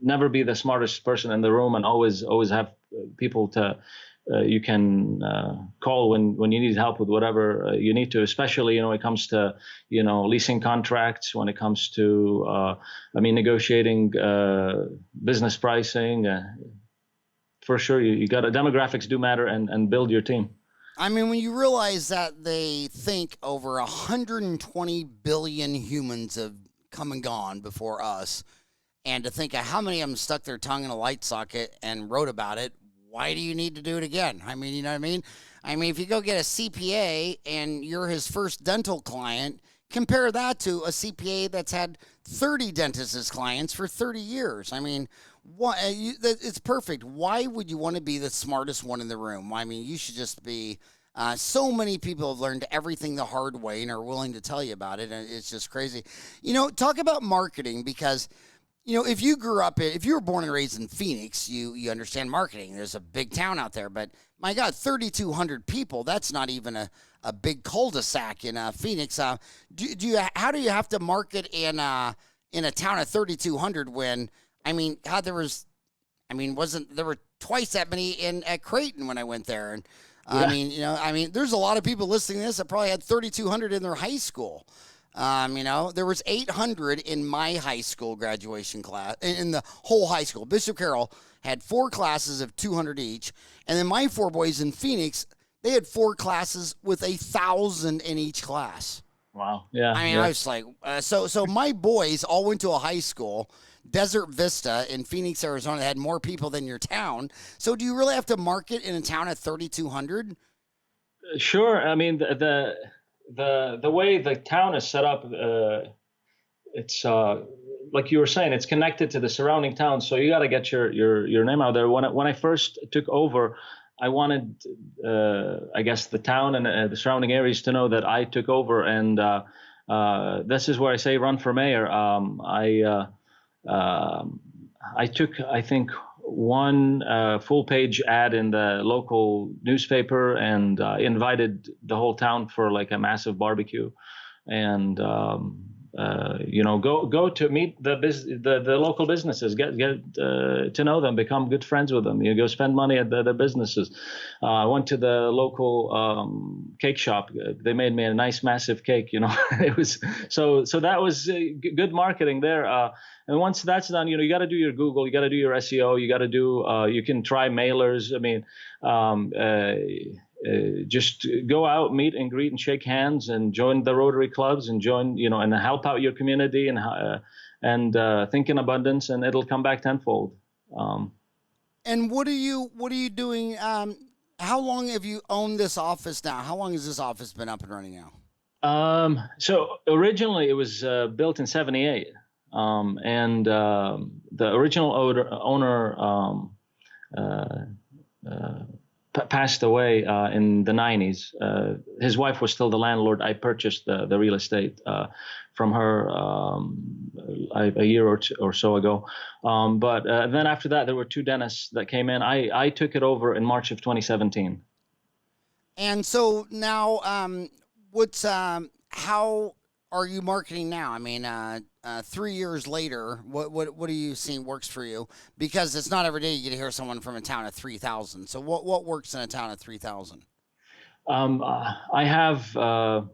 never be the smartest person in the room, and always have people to you can call when you need help with whatever you need to, especially, when it comes to, leasing contracts, when it comes to, negotiating business pricing. For sure, you got to, demographics do matter, and build your team. I mean, when you realize that they think over 120 billion humans have come and gone before us, and to think of how many of them stuck their tongue in a light socket and wrote about it, why do you need to do it again? I mean, you know what I mean? I mean, if you go get a CPA and you're his first dental client, compare that to a CPA that's had 30 dentists as clients for 30 years. I mean, it's perfect. Why would you want to be the smartest one in the room? I mean, you should just be. So many people have learned everything the hard way and are willing to tell you about it, and it's just crazy. Talk about marketing, because if you were born and raised in Phoenix, you understand marketing. There's a big town out there, but my God, 3,200 people. That's not even a big cul-de-sac in Phoenix. How do you have to market in a town of 3,200 when, I mean, God, there were twice that many at Creighton when I went there. And yeah. There's a lot of people listening to this that probably had 3,200 in their high school. There was 800 in my high school graduation class, in the whole high school. Bishop Carroll had 4 classes of 200 each. And then my 4 boys in Phoenix, they had 4 classes with 1,000 in each class. Wow. Yeah. I was like, so my boys all went to a high school, Desert Vista in Phoenix, Arizona, that had more people than your town. So do you really have to market in a town of 3,200? Sure. I mean, the way the town is set up, it's like you were saying, it's connected to the surrounding towns. So you got to get your name out there. When I first took over, I wanted, I guess, the town and the surrounding areas to know that I took over. And this is where I say run for mayor. I took, I think, one full-page ad in the local newspaper, and invited the whole town for like a massive barbecue, and go to meet the local businesses, get to know them, become good friends with them. You go spend money at the businesses. I went to the local cake shop. They made me a nice massive cake. It was so that was good marketing there. And once that's done, you got to do your Google, you got to do your SEO, you got to do. You can try mailers. I mean. Just go out, meet and greet and shake hands, and join the Rotary clubs, and join, and help out your community, and think in abundance, and it'll come back tenfold. And what are you doing? How long have you owned this office now? How long has this office been up and running now? So originally it was built in '78, and the original owner passed away in the '90s. His wife was still the landlord. I purchased the real estate from her a year or so ago. But then after that, there were 2 dentists that came in. I took it over in March of 2017. And so now, how are you marketing now? I mean, 3 years later, what are you seeing works for you? Because it's not every day you get to hear someone from a town of 3,000. So what works in a town of 3,000? I have a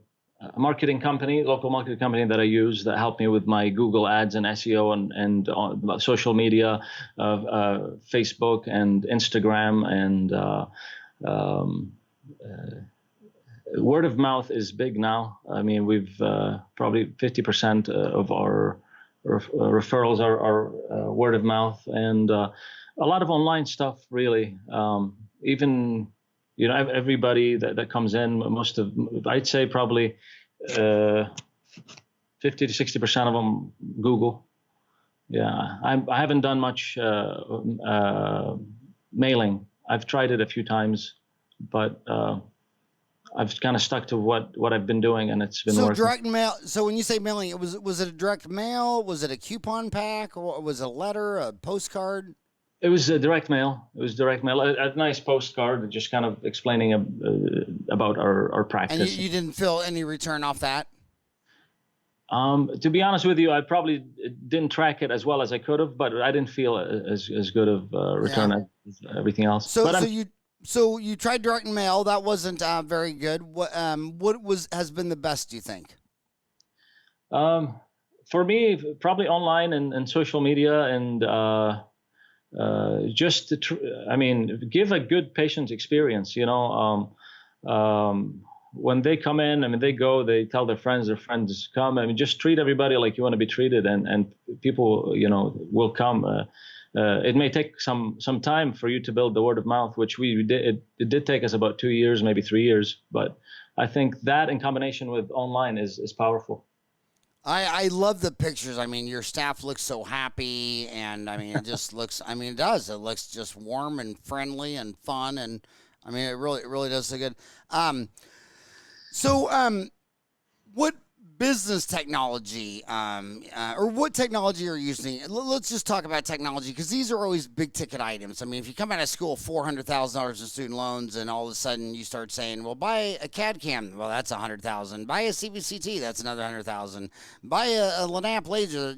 marketing company, local marketing company that I use that helped me with my Google ads and SEO and social media, Facebook and Instagram, and word of mouth is big now. I mean, we've probably 50% of our referrals are word of mouth, and a lot of online stuff, really. Even, everybody that comes in, I'd say probably 50 to 60% of them Google. Yeah, I haven't done much mailing. I've tried it a few times, but I've kind of stuck to what I've been doing, and it's been working. So direct mail. So when you say mailing, was it a direct mail? Was it a coupon pack, or was it a letter, a postcard? It was a direct mail. A nice postcard, just kind of explaining about our practice. And you didn't fill any return off that? To be honest with you, I probably didn't track it as well as I could have, but I didn't feel as good of return as everything else. So you tried direct mail. That wasn't very good. What has been the best, do you think? For me, probably online and social media and just I mean, give a good patient experience. When they come in, I mean, they tell their friends come. I mean, just treat everybody like you want to be treated, and people, will come. It may take some time for you to build the word of mouth, which we did. It did take us about 2 years, maybe 3 years, but I think that in combination with online is powerful. I love the pictures. I mean, your staff looks so happy, and I mean, it just looks. I mean, it does. It looks just warm and friendly and fun, and I mean, it really does look good. So, what business technology, or what technology are you using? Let's just talk about technology because these are always big ticket items. I mean, if you come out of school $400,000 in student loans, and all of a sudden you start saying, "Well, buy a CAD cam," well, that's $100,000. Buy a CBCT, that's another $100,000. Buy a Lanamp laser,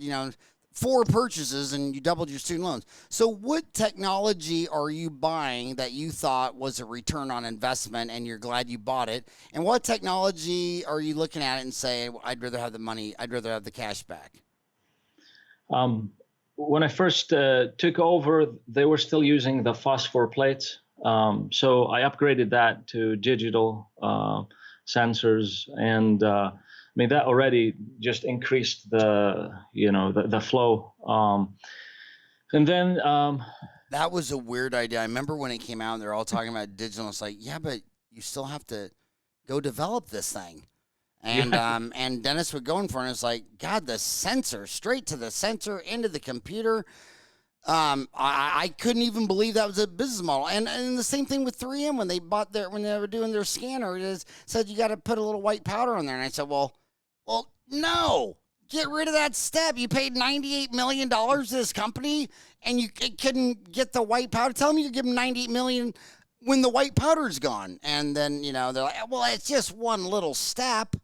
4 purchases and you doubled your student loans. So what technology are you buying that you thought was a return on investment and you're glad you bought it? And what technology are you looking at it and say, I'd rather have the money, I'd rather have the cash back? When I first took over, they were still using the phosphor plates. So I upgraded that to digital sensors, and I mean, that already just increased the flow. And then that was a weird idea. I remember when it came out and they're all talking about digital. It's like, yeah, but you still have to go develop this thing. And and Dennis would go in for it, and it's like, God, the sensor, straight to the sensor, into the computer. I couldn't even believe that was a business model. And the same thing with 3M when they were doing their scanner, it said you got to put a little white powder on there. And I said, well, no, get rid of that step. You paid $98 million to this company and you couldn't get the white powder. Tell me you give them $98 million when the white powder's gone. And then, they're like, well, it's just one little step.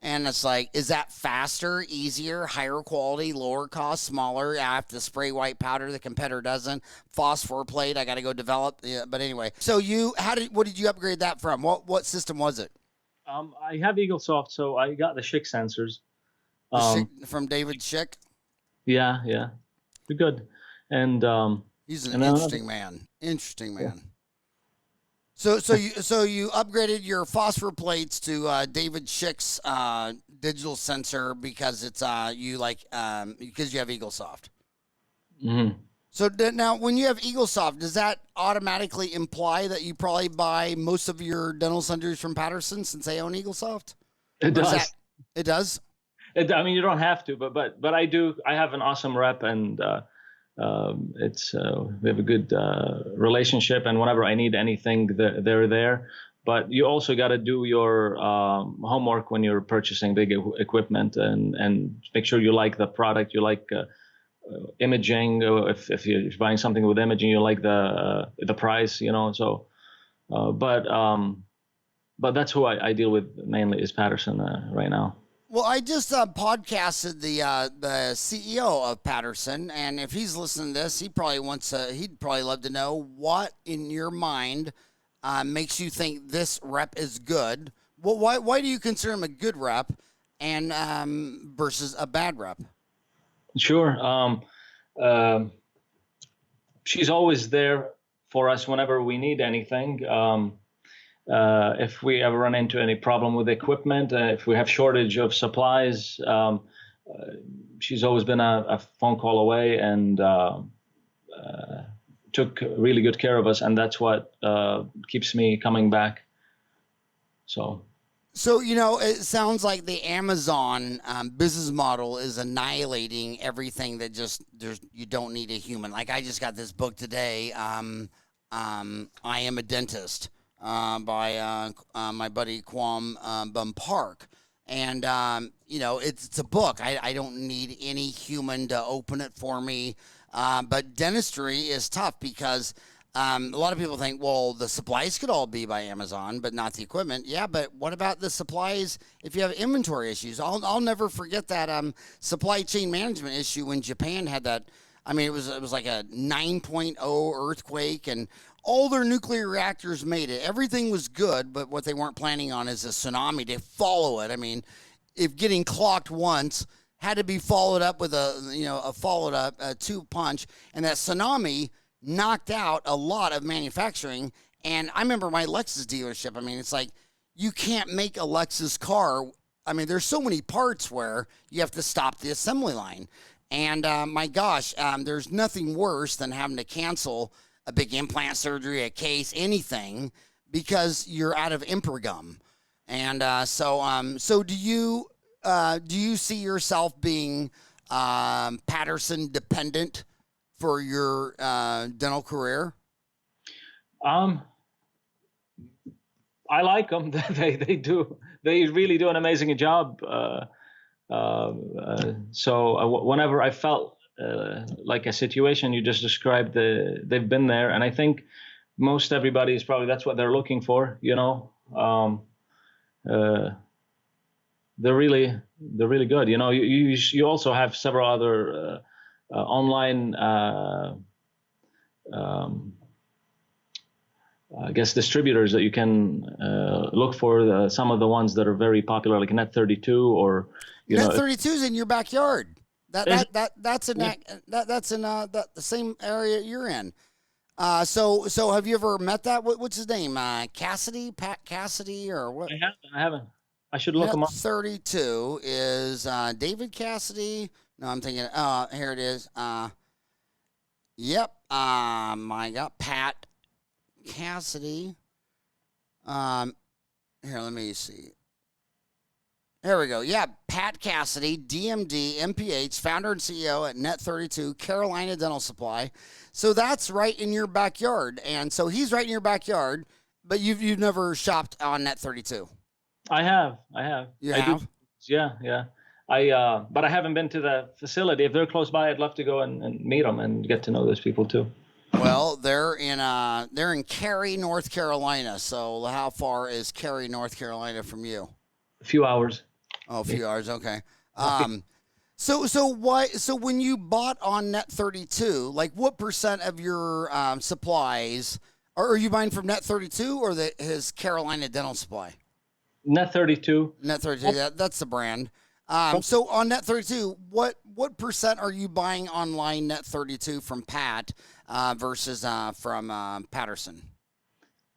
And it's like, is that faster, easier, higher quality, lower cost, smaller? I have to spray white powder. The competitor doesn't. Phosphor plate, I got to go develop. Yeah, but anyway, so what did you upgrade that from? What system was it? I have EagleSoft, so I got the Schick sensors. From David Schick? Yeah. They're good. And he's an interesting man. Interesting man. Yeah. So you upgraded your phosphor plates to David Schick's digital sensor because it's because you have EagleSoft. Mm-hmm. So now, when you have EagleSoft, does that automatically imply that you probably buy most of your dental sundries from Patterson since they own EagleSoft? It does. It does? I mean, you don't have to, but I do. I have an awesome rep, and we have a good relationship. And whenever I need anything, they're there. But you also got to do your homework when you're purchasing big equipment, and make sure you like the product, you like imaging. If you're buying something with imaging, you like the price, So, but that's who I deal with mainly is Patterson right now. Well, I just podcasted the CEO of Patterson, and if he's listening to this, he'd probably love to know what in your mind makes you think this rep is good. Well, why do you consider him a good rep and versus a bad rep? Sure. She's always there for us whenever we need anything. If we ever run into any problem with equipment, if we have shortage of supplies, she's always been a phone call away and took really good care of us. And that's what keeps me coming back. So, it sounds like the Amazon business model is annihilating everything that you don't need a human. Like I just got this book today, I Am a Dentist, by my buddy Kwam Park. And, it's a book. I don't need any human to open it for me. But dentistry is tough because a lot of people think, well, the supplies could all be by Amazon, but not the equipment. Yeah, but what about the supplies if you have inventory issues? I'll never forget that supply chain management issue when Japan had that. I mean, it was like a 9.0 earthquake, and all their nuclear reactors made it. Everything was good, but what they weren't planning on is a tsunami to follow it. I mean, if getting clocked once had to be followed up with a followed up two punch, and that tsunami knocked out a lot of manufacturing. And I remember my Lexus dealership. I mean, it's like you can't make a Lexus car. I mean, there's so many parts where you have to stop the assembly line. And my gosh, there's nothing worse than having to cancel a big implant surgery, a case, anything, because you're out of Improgum. And so do you see yourself being Patterson dependent for your dental career? I like them. They really do an amazing job. So whenever I felt like a situation you just described, they've been there, and I think most everybody is probably that's what they're looking for. They're really good. You also have several other online I guess distributors that you can look for. Some of the ones that are very popular, like Net32 or Net32 is in your backyard. That's in the same area you're in. So have you ever met that? What's his name? Cassidy, Pat Cassidy, or what? I haven't. I should look him up. Net32 is David Cassidy. No, I'm thinking. Here it is. Yep. I got Pat Cassidy. Here, let me see. There we go. Yeah, Pat Cassidy, DMD, MPH, founder and CEO at Net32, Carolina Dental Supply. So that's right in your backyard, and so he's right in your backyard. But you've never shopped on Net32. I have. You have? Yeah. But I haven't been to the facility. If they're close by, I'd love to go and meet them and get to know those people too. Well, they're in Cary, North Carolina. So how far is Cary, North Carolina from you? A few hours. Oh, a few hours. Okay. So when you bought on Net32, like what percent of your supplies are you buying from Net32 or his Carolina Dental Supply? Net32. Net32. That's the brand. So on Net32, what percent are you buying online Net32 from Pat versus from Patterson?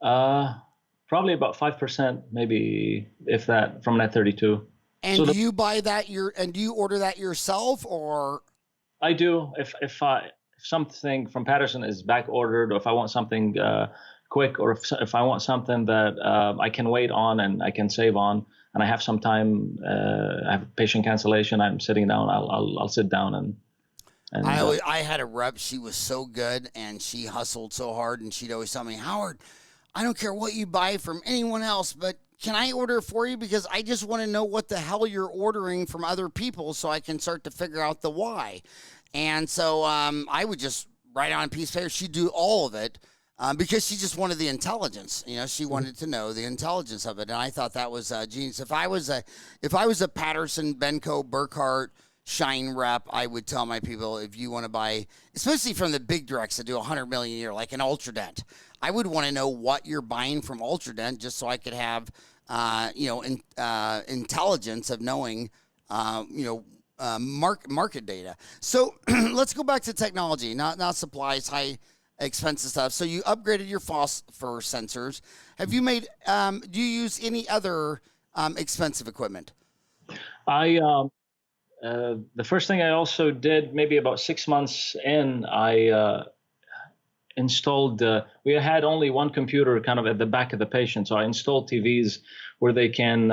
Probably about 5%, maybe if that, from Net32. And so do you buy that do you order that yourself, or? I do. If something from Patterson is back ordered, or if I want something quick, or if I want something that I can wait on and I can save on, and I have some time, I have patient cancellation, I'm sitting down, I'll sit down and I had a rep. She was so good and she hustled so hard, and she'd always tell me, Howard, I don't care what you buy from anyone else, but can I order for you? Because I just want to know what the hell you're ordering from other people so I can start to figure out the why. And so I would just write on a piece of paper. She'd do all of it because she just wanted the intelligence. She wanted to know the intelligence of it. And I thought that was genius. If I was a Patterson, Benco, Burkhart, Shine rep, I would tell my people, if you want to buy, especially from the big directs that do $100 million a year, like an Ultradent, I would want to know what you're buying from Ultradent just so I could have, intelligence of knowing, market data. So let's go back to technology, not supplies, high expensive stuff. So you upgraded your phosphor sensors. Have you made? Do you use any other expensive equipment? The first thing I also did, maybe about 6 months in, I installed, we had only one computer kind of at the back of the patient. So I installed TVs where they can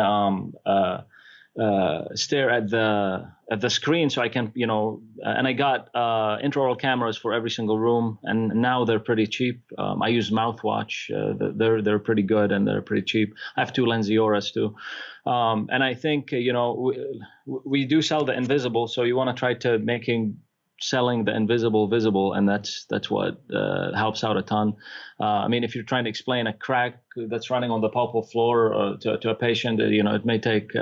stare at the screen, so I can, and I got intraoral cameras for every single room, and now they're pretty cheap. I use Mouthwatch. They're pretty good and they're pretty cheap. I have 2 Lenzioras too. And I think, we do sell the invisible, so you want to try to selling the invisible visible, and that's what helps out a ton. I mean, if you're trying to explain a crack that's running on the pulpal floor to a patient, it may take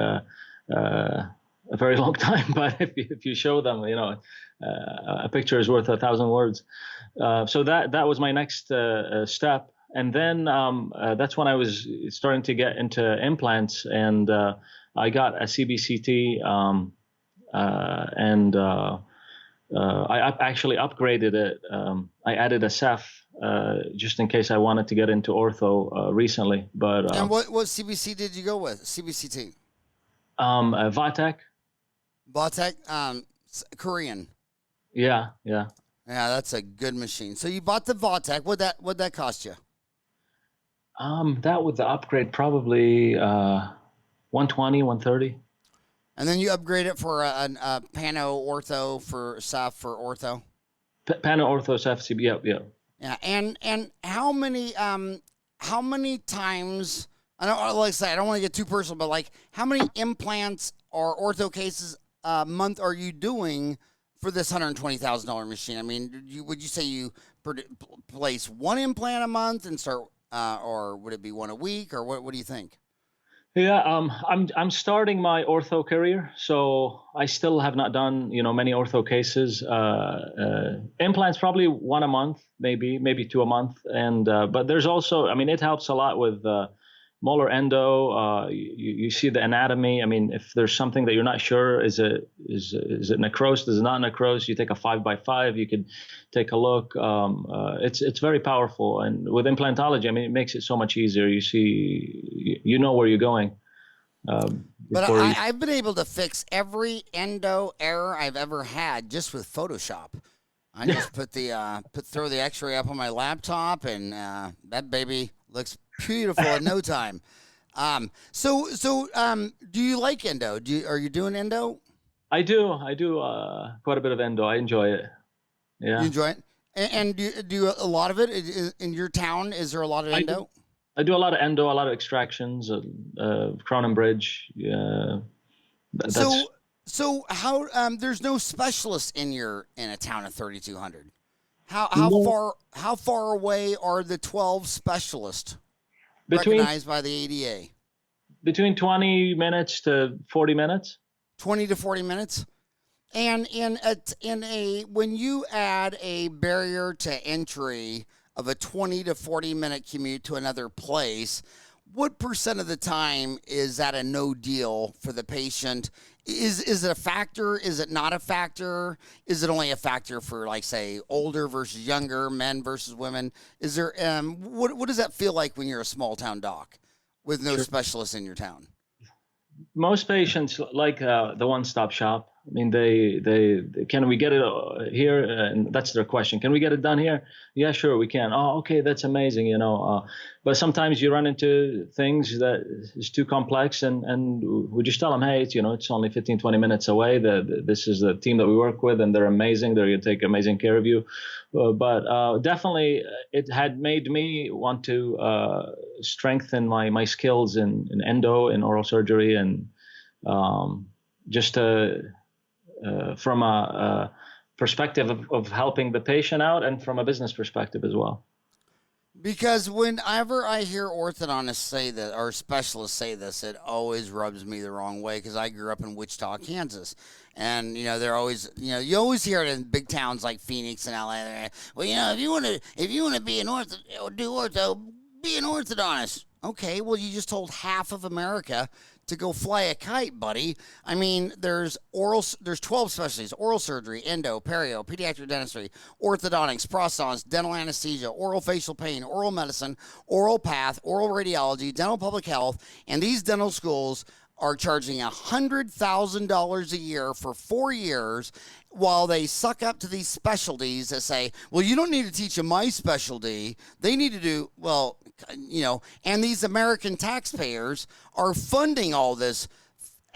a very long time, but if you show them, a picture is worth 1,000 words. So that was my next step. And then that's when I was starting to get into implants, and I got a CBCT, and I actually upgraded it. I added a CEF just in case I wanted to get into ortho recently. But and what CBC did you go with? CBCT. Vatek. Vatek, Korean. Yeah. Yeah, that's a good machine. So you bought the Vatek. What'd that cost you? That was the upgrade, probably 120, 130. And then you upgrade it for a Pano Ortho for CEF for ortho. Pano Ortho CEF CB. Yep. Yeah, and how many times? I don't like I say I don't want to get too personal, but like how many implants or ortho cases a month are you doing for this $120,000 machine? I mean, would you say you place one implant a month and start, or would it be one a week, or what do you think? Yeah, I'm starting my ortho career, so I still have not done many ortho cases. Implants probably one a month, maybe two a month, and but there's also, I mean, it helps a lot with molar endo. You see the anatomy. I mean, if there's something that you're not sure, is it necrosis? Is it not necrosis? You take a 5x5. You could take a look. It's very powerful, and with implantology, I mean, it makes it so much easier. You see, you know where you're going. But I've been able to fix every endo error I've ever had just with Photoshop. I just throw the X-ray up on my laptop, and that baby looks beautiful in no time. So do you like endo? Are you doing endo? I do quite a bit of endo. I enjoy it. Yeah. You enjoy it? And do a lot of it in your town? Is there a lot of endo? I do a lot of endo, a lot of extractions, crown and bridge. So how there's no specialist in a town of 3,200? How far away are the 12 specialists recognized by the ADA? Between 20 minutes to 40 minutes. 20 to 40 minutes. And when you add a barrier to entry of a 20 to 40 minute commute to another place, what % of the time is that a no deal for the patient? Is it a factor? Is it not a factor? Is it only a factor for, like, say, older versus younger, men versus women? Is there what does that feel like when you're a small town doc with no specialists in your town? Most patients like the one-stop shop. I mean, they can we get it here? And that's their question. Can we get it done here? Yeah, sure, we can. Oh, okay, that's amazing, But sometimes you run into things that is too complex, and we just tell them, hey, it's only 15, 20 minutes away. This is the team that we work with, and they're amazing. They're going to take amazing care of you. But definitely, it had made me want to strengthen my skills in endo, in oral surgery, and just from a perspective of helping the patient out, and from a business perspective as well. Because whenever I hear orthodontists say that, or specialists say this, it always rubs me the wrong way, because I grew up in Wichita, Kansas. And, they're always, you always hear it in big towns like Phoenix and LA. Well, if you want to be an do ortho, be an orthodontist. Okay, well, you just told half of America to go fly a kite, buddy. I mean, there's 12 specialties: oral surgery, endo, perio, pediatric dentistry, orthodontics, prosthodontics, dental anesthesia, oral facial pain, oral medicine, oral path, oral radiology, dental public health, and these dental schools are charging $100,000 a year for 4 years, while they suck up to these specialties that say, well, you don't need to teach them my specialty. They need to do, and these American taxpayers are funding all this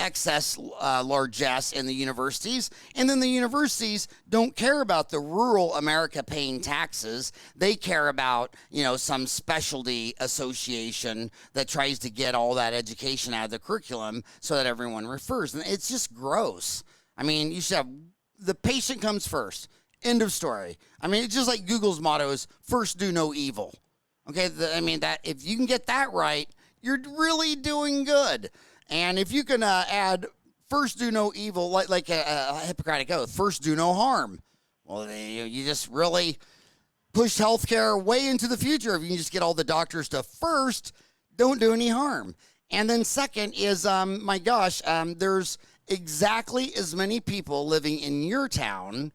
excess largesse in the universities, and then the universities don't care about the rural America paying taxes. They care about, some specialty association that tries to get all that education out of the curriculum so that everyone refers. And it's just gross. I mean, you should have the patient comes first. End of story. I mean, it's just like Google's motto is first do no evil. Okay, that if you can get that right, you're really doing good. And if you can add first do no evil, like a Hippocratic oath. First do no harm. Well, you just really push healthcare way into the future if you can just get all the doctors to first don't do any harm. And then second is, my gosh, there's exactly as many people living in your town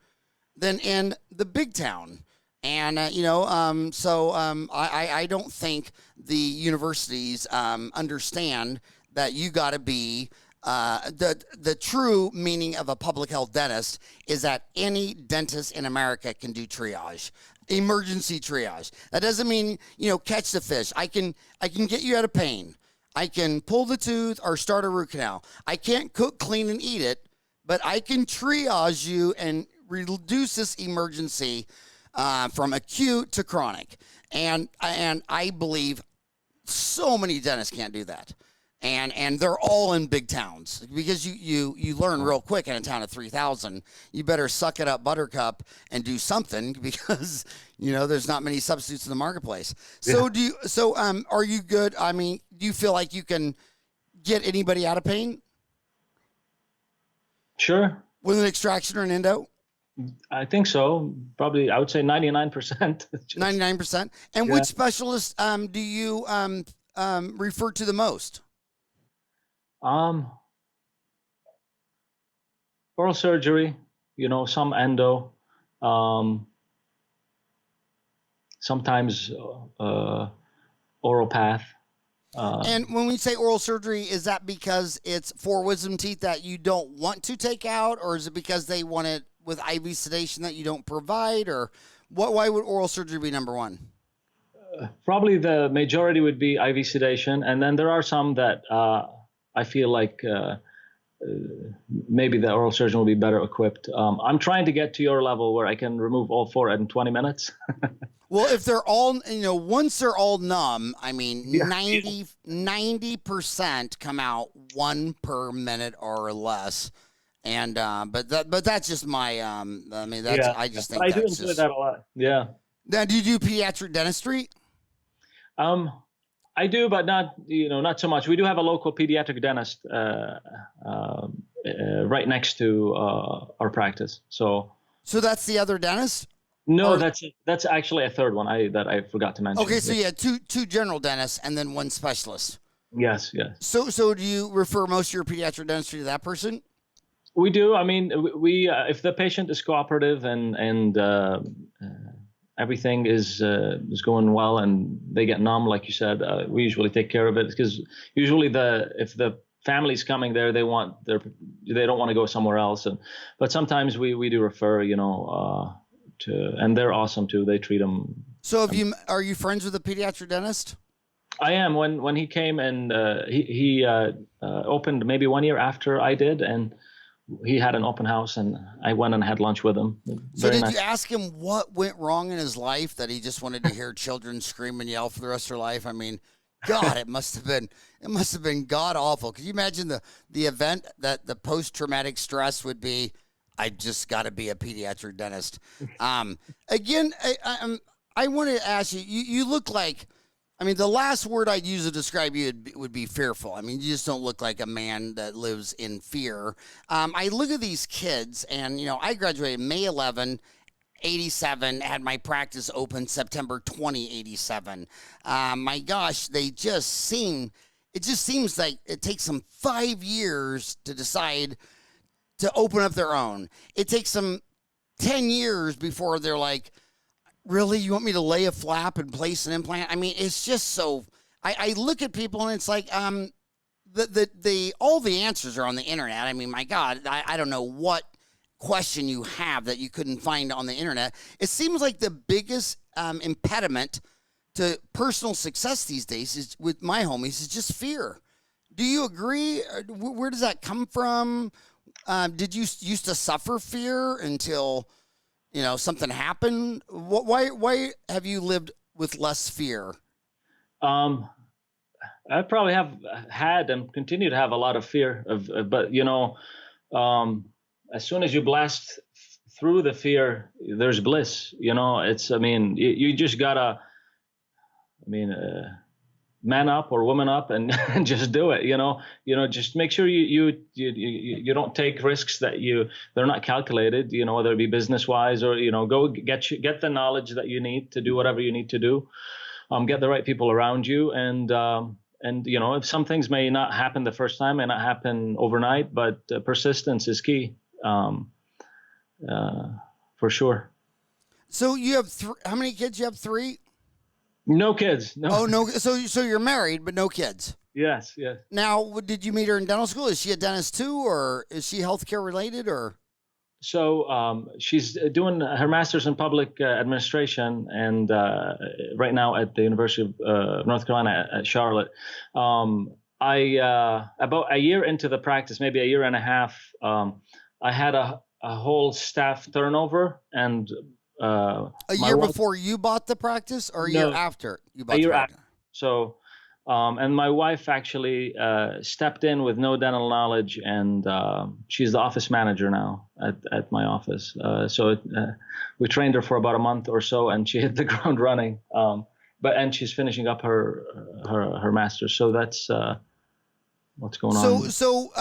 than in the big town. And, I don't think the universities understand that you got to be the true meaning of a public health dentist is that any dentist in America can do triage, emergency triage. That doesn't mean, catch the fish. I can get you out of pain. I can pull the tooth or start a root canal. I can't cook, clean, and eat it, but I can triage you and reduce this emergency from acute to chronic. And I believe so many dentists can't do that. And they're all in big towns because you learn real quick in a town of 3,000. You better suck it up, Buttercup, and do something because there's not many substitutes in the marketplace. So are you good? I mean, do you feel like you can get anybody out of pain? Sure. With an extraction or an endo? I think so. Probably, I would say 99%. 99%. And which specialist do you refer to the most? Oral surgery, some endo, sometimes oral path. And when we say oral surgery, is that because it's for wisdom teeth that you don't want to take out, or is it because they want it with IV sedation that you don't provide, or why would oral surgery be number one? Probably the majority would be IV sedation, and then there are some that I feel like maybe the oral surgeon will be better equipped. I'm trying to get to your level where I can remove all four in 20 minutes. Well, if they're all, once they're all numb, I mean, 90% come out 1 per minute or less. And, but that's just my, I just think I do that's enjoy that a lot. Yeah. Now, do you do pediatric dentistry? I do, but not so much. We do have a local pediatric dentist right next to our practice. So that's the other dentist? No, that's actually a third one that I forgot to mention. Okay, so you had two general dentists and then one specialist. Yes. So do you refer most of your pediatric dentistry to that person? We do. I mean, we if the patient is cooperative and everything is going well and they get numb, like you said, we usually take care of it because usually if the family's coming there, they don't want to go somewhere else. But sometimes we do refer, and they're awesome too. They treat them. So are you friends with a pediatric dentist? I am. When he came and he opened maybe 1 year after I did, and he had an open house, and I went and had lunch with him. So did you ask him what went wrong in his life that he just wanted to hear children scream and yell for the rest of their life? I mean, God, it must have been god awful. Could you imagine the event that the post-traumatic stress would be? I just got to be a pediatric dentist. Again, I want to ask you, you look like, I mean, the last word I'd use to describe you would be fearful. I mean, you just don't look like a man that lives in fear. I look at these kids, and, I graduated May 11, 87, had my practice open September 2087. My gosh, it just seems like it takes them 5 years to decide to open up their own. It takes them 10 years before they're like, really, you want me to lay a flap and place an implant? I mean, it's just so. I look at people and it's like, all the answers are on the internet. I mean, my God, I don't know what question you have that you couldn't find on the internet. It seems like the biggest impediment to personal success these days is with my homies is just fear. Do you agree? Where does that come from? Did you used to suffer fear until something happened? Why have you lived with less fear? I probably have had and continue to have a lot of fear but as soon as you blast through the fear, there's bliss. You just gotta. man up or woman up and, and just do it. Just make sure you don't take risks they're not calculated. Whether it be business wise or go get the knowledge that you need to do whatever you need to do. Get the right people around you, and if some things may not happen the first time, may not happen overnight, but persistence is key, for sure. So you have how many kids? You have 3? No kids. No. Oh no. So you're married, but no kids. Yes. Now, did you meet her in dental school? Is she a dentist too, or is she healthcare related, or? So she's doing her master's in public administration, and right now at the University of North Carolina at Charlotte. I about a year into the practice, maybe a year and a half, I had a whole staff turnover, and a year before you bought the practice, or a year after you bought the practice? So. And my wife actually stepped in with no dental knowledge, and she's the office manager now at my office. We trained her for about a month or so, and she hit the ground running. And she's finishing up her master's. So that's what's going on. So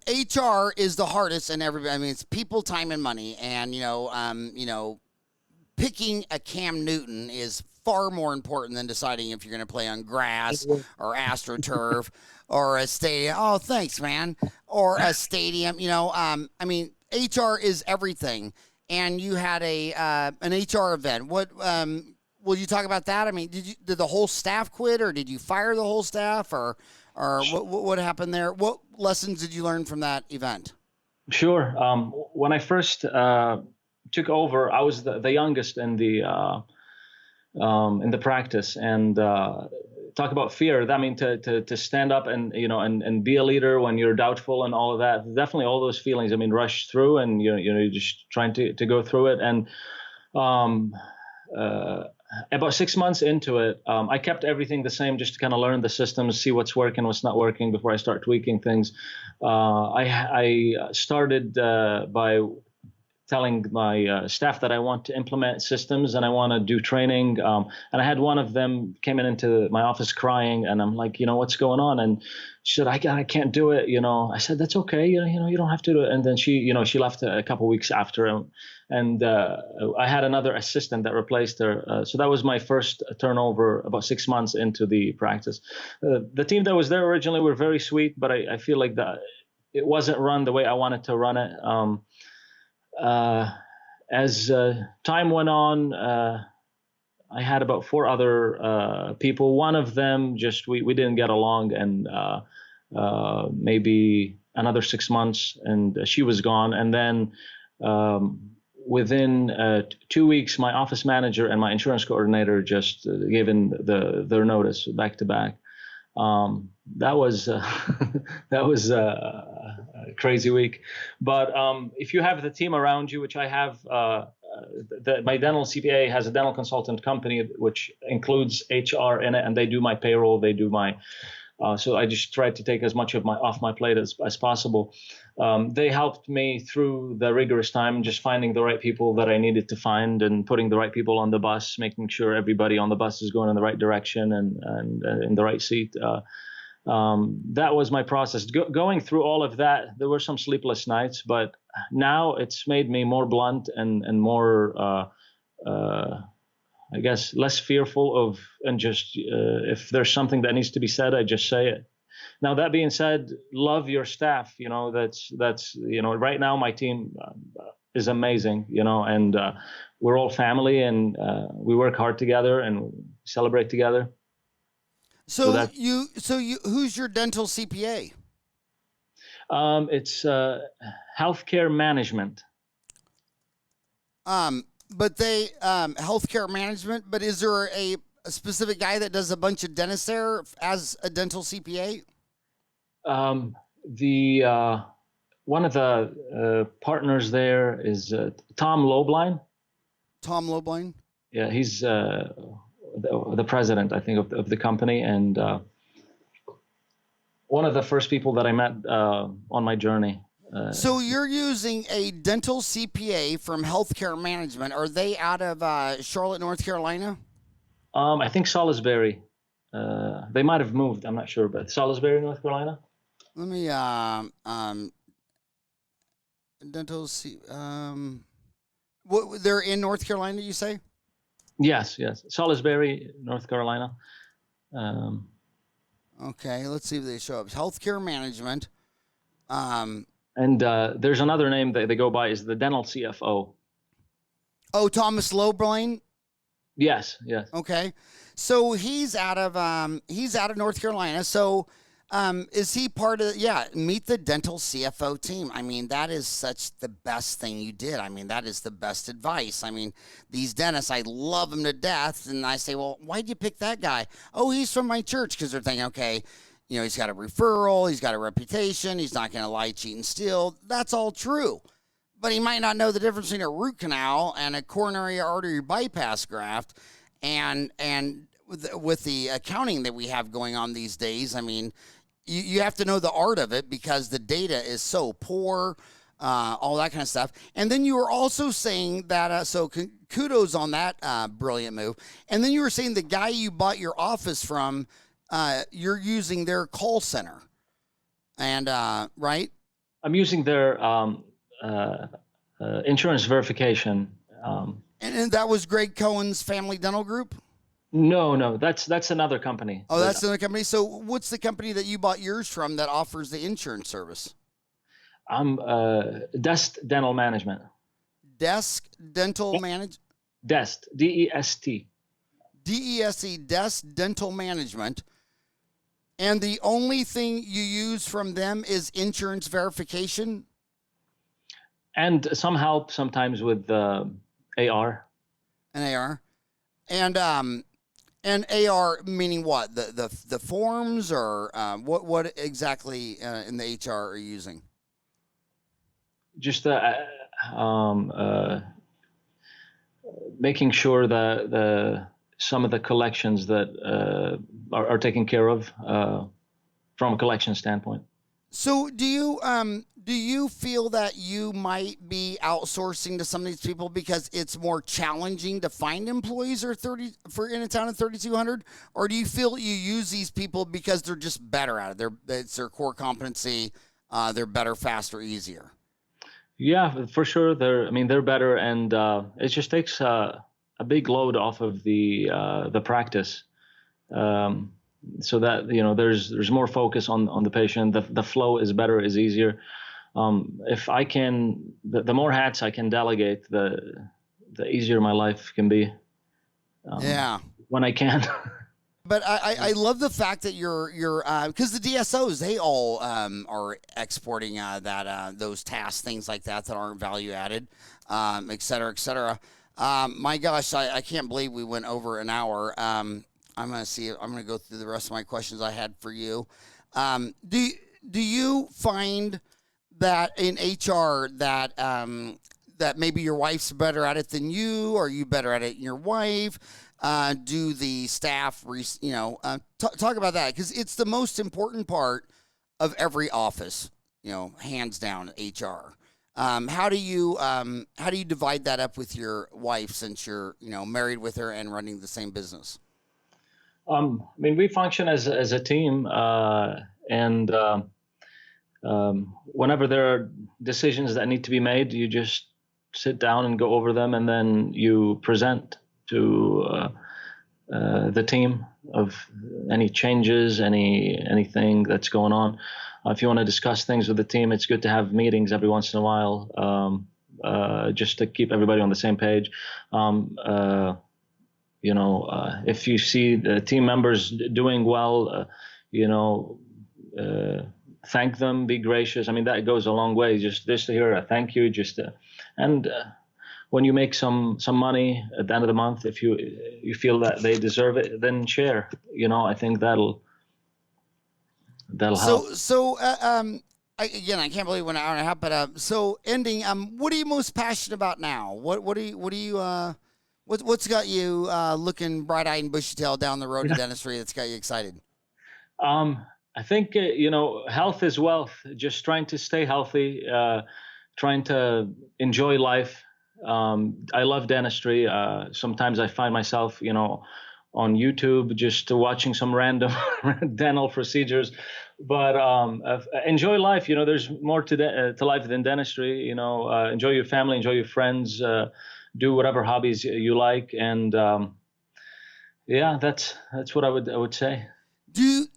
HR is the hardest, and everybody. I mean, it's people, time, and money, and picking a Cam Newton is far more important than deciding if you're going to play on grass or AstroTurf or a stadium. Oh, thanks, man. Or a stadium. I mean, HR is everything. And you had an HR event. What will you talk about that? I mean, did the whole staff quit, or did you fire the whole staff, or what happened there? What lessons did you learn from that event? Sure. When I first took over, I was the youngest in the practice, and talk about fear. I mean, to stand up and and be a leader when you're doubtful and all of that. Definitely all those feelings. I mean, rush through, and you're just trying to go through it. And about 6 months into it, I kept everything the same, just to kind of learn the systems, see what's working, what's not working before I start tweaking things. I started by telling my staff that I want to implement systems and I want to do training. And I had one of them came into my office crying, and I'm like, what's going on? And she said, I can't do it. I said, that's okay. You don't have to do it. And then she left a couple of weeks after, and I had another assistant that replaced her. So that was my first turnover about 6 months into the practice. The team that was there originally were very sweet, but I feel like that it wasn't run the way I wanted to run it. As time went on, I had about 4 other people. One of them we didn't get along, and maybe another 6 months, and she was gone. And then within 2 weeks, my office manager and my insurance coordinator just gave in their notice back to back. That was a crazy week, but if you have the team around you, which I have, my dental CPA has a dental consultant company which includes HR in it, and they do my payroll, they do my. So I just tried to take as much off my plate as possible. They helped me through the rigorous time, just finding the right people that I needed to find and putting the right people on the bus, making sure everybody on the bus is going in the right direction and in the right seat. That was my process. Going through all of that, there were some sleepless nights, but now it's made me more blunt and more I guess less fearful of, and just if there's something that needs to be said, I just say it. Now, that being said, love your staff. That's right now my team is amazing. And we're all family, and we work hard together and celebrate together. So who's your dental CPA? It's healthcare management. But they healthcare management. But is there a specific guy that does a bunch of dentists there as a dental CPA? The one of the partners there is Tom Lobline. Tom Lobline. Yeah, he's the president, I think, of the company, and one of the first people that I met on my journey. So you're using a dental CPA from healthcare management. Are they out of Charlotte, North Carolina? I think Salisbury. They might have moved. I'm not sure, but Salisbury, North Carolina. Let me dental what they're in North Carolina, you say? Yes, Salisbury, North Carolina. Okay, let's see if they show up. Healthcare management. And there's another name that they go by is the dental CFO. Oh, Thomas Lowbrain. Yes. Okay, so he's out of North Carolina. So, is he part of? Yeah, meet the dental CFO team. I mean, that is such the best thing you did. I mean, that is the best advice. I mean, these dentists, I love them to death, and I say, well, why'd you pick that guy? Oh, he's from my church, because they're thinking, okay, you know, he's got a referral, he's got a reputation, he's not going to lie, cheat, and steal. That's all true. But he might not know the difference between a root canal and a coronary artery bypass graft. And with the accounting that we have going on these days, I mean, you have to know the art of it because the data is so poor, all that kind of stuff. And then you were also saying that, so kudos on that brilliant move. And then you were saying the guy you bought your office from, you're using their call center. And, right? I'm using their insurance verification. And that was Greg Cohen's Family Dental Group? No, that's another company. Oh, that's another company. So what's the company that you bought yours from that offers the insurance service? I'm Desk Dental Management. Desk Dental Management? Desk, D-E-S-T. D-E-S-E, Desk Dental Management. And the only thing you use from them is insurance verification? And some help sometimes with AR. An AR. And AR meaning what? The forms, or what exactly in the HR are you using? Just making sure that some of the collections that are taken care of from a collection standpoint. So do you feel that you might be outsourcing to some of these people because it's more challenging to find employees in a town of 3,200, or do you feel you use these people because they're just better at it? It's their core competency. They're better, faster, easier. Yeah, for sure. They're better, and it just takes a big load off of the practice. So that there's more focus on the patient. The flow is better, is easier. If I can, the more hats I can delegate, the easier my life can be. When I can. But I love the fact that you're because the DSOs, they all are exporting those tasks, things like that aren't value added, et cetera, et cetera. My gosh, I can't believe we went over an hour. I'm going to go through the rest of my questions I had for you. Do you find that in HR that maybe your wife's better at it than you, or are you better at it than your wife? Do the staff, talk about that, because it's the most important part of every office, hands down, HR. How do you divide that up with your wife, since you're, married with her and running the same business? We function as a team, and whenever there are decisions that need to be made, you just sit down and go over them, and then you present to the team of any changes, anything that's going on. If you want to discuss things with the team, it's good to have meetings every once in a while, just to keep everybody on the same page. If you see the team members doing well, thank them, be gracious. That goes a long way. Just to hear a thank you, when you make some money at the end of the month, if you feel that they deserve it, then share. I think that'll help. So I can't believe we're an hour and a half. But so ending, what are you most passionate about now? What's got you looking bright-eyed and bushy-tailed down the road to dentistry that's got you excited? I think, health is wealth. Just trying to stay healthy, trying to enjoy life. I love dentistry. Sometimes I find myself, on YouTube, just watching some random dental procedures. But enjoy life. There's more to life than dentistry. Enjoy your family, enjoy your friends, do whatever hobbies you like, and yeah, that's what I would say. You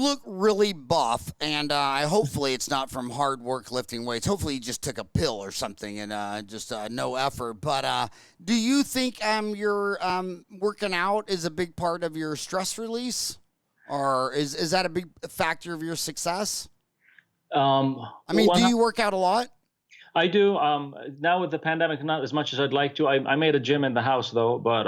look really buff, and hopefully it's not from hard work lifting weights. Hopefully you just took a pill or something and just no effort. But do you think your working out is a big part of your stress release, or is that a big factor of your success? Do you work out a lot? I do. Now with the pandemic, not as much as I'd like to. I made a gym in the house though, but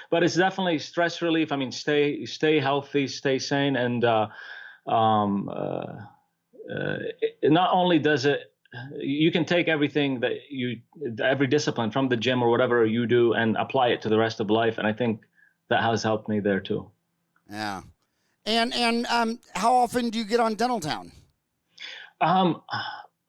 but it's definitely stress relief. I mean, stay healthy, stay sane, and not only does it, you can take everything every discipline from the gym or whatever you do and apply it to the rest of life, and I think that has helped me there too. Yeah, and how often do you get on Dental Town?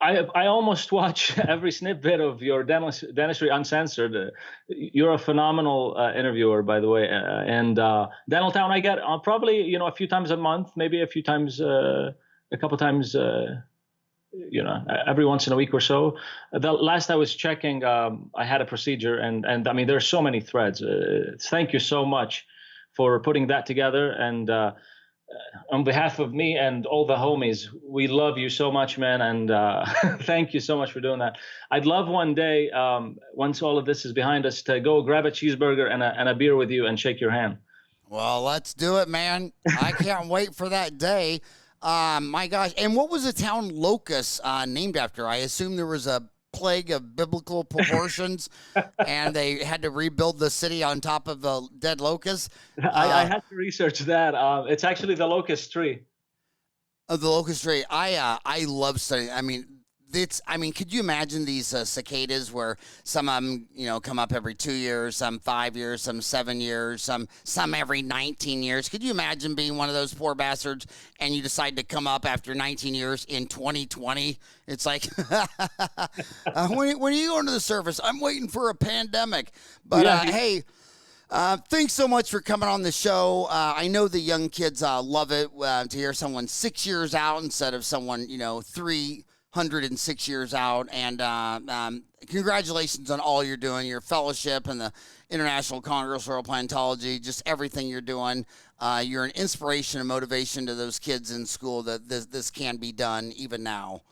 I almost watch every snippet of your Dentistry Uncensored. You're a phenomenal interviewer, by the way. And Dental Town, I get probably a few times a month, maybe a few times, a couple times, every once in a week or so. The last I was checking, I had a procedure, and I mean, there's so many threads. Thank you so much for putting that together, and on behalf of me and all the homies, we love you so much, man. And thank you so much for doing that. I'd love one day, once all of this is behind us, to go grab a cheeseburger and a beer with you and shake your hand. Well, let's do it, man. I can't wait for that day. My gosh. And what was the town Locust named after? I assume there was a plague of biblical proportions and they had to rebuild the city on top of the dead locust. I had to research that. It's actually the locust tree. Oh, the locust tree. I love studying. Could you imagine these cicadas where some of them, come up every 2 years, some 5 years, some 7 years, some every 19 years. Could you imagine being one of those poor bastards and you decide to come up after 19 years in 2020? It's like, when are you going to the surface? I'm waiting for a pandemic. But hey, thanks so much for coming on the show. I know the young kids love it to hear someone 6 years out instead of someone, 306 years out, and congratulations on all you're doing, your fellowship and the International Congress of Implantology, just everything you're doing. You're an inspiration and motivation to those kids in school that this can be done even now.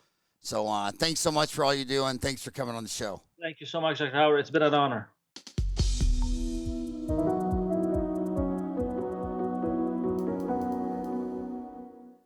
So thanks so much for all you do, and thanks for coming on the show. Thank you so much, Dr. Howard. It's been an honor.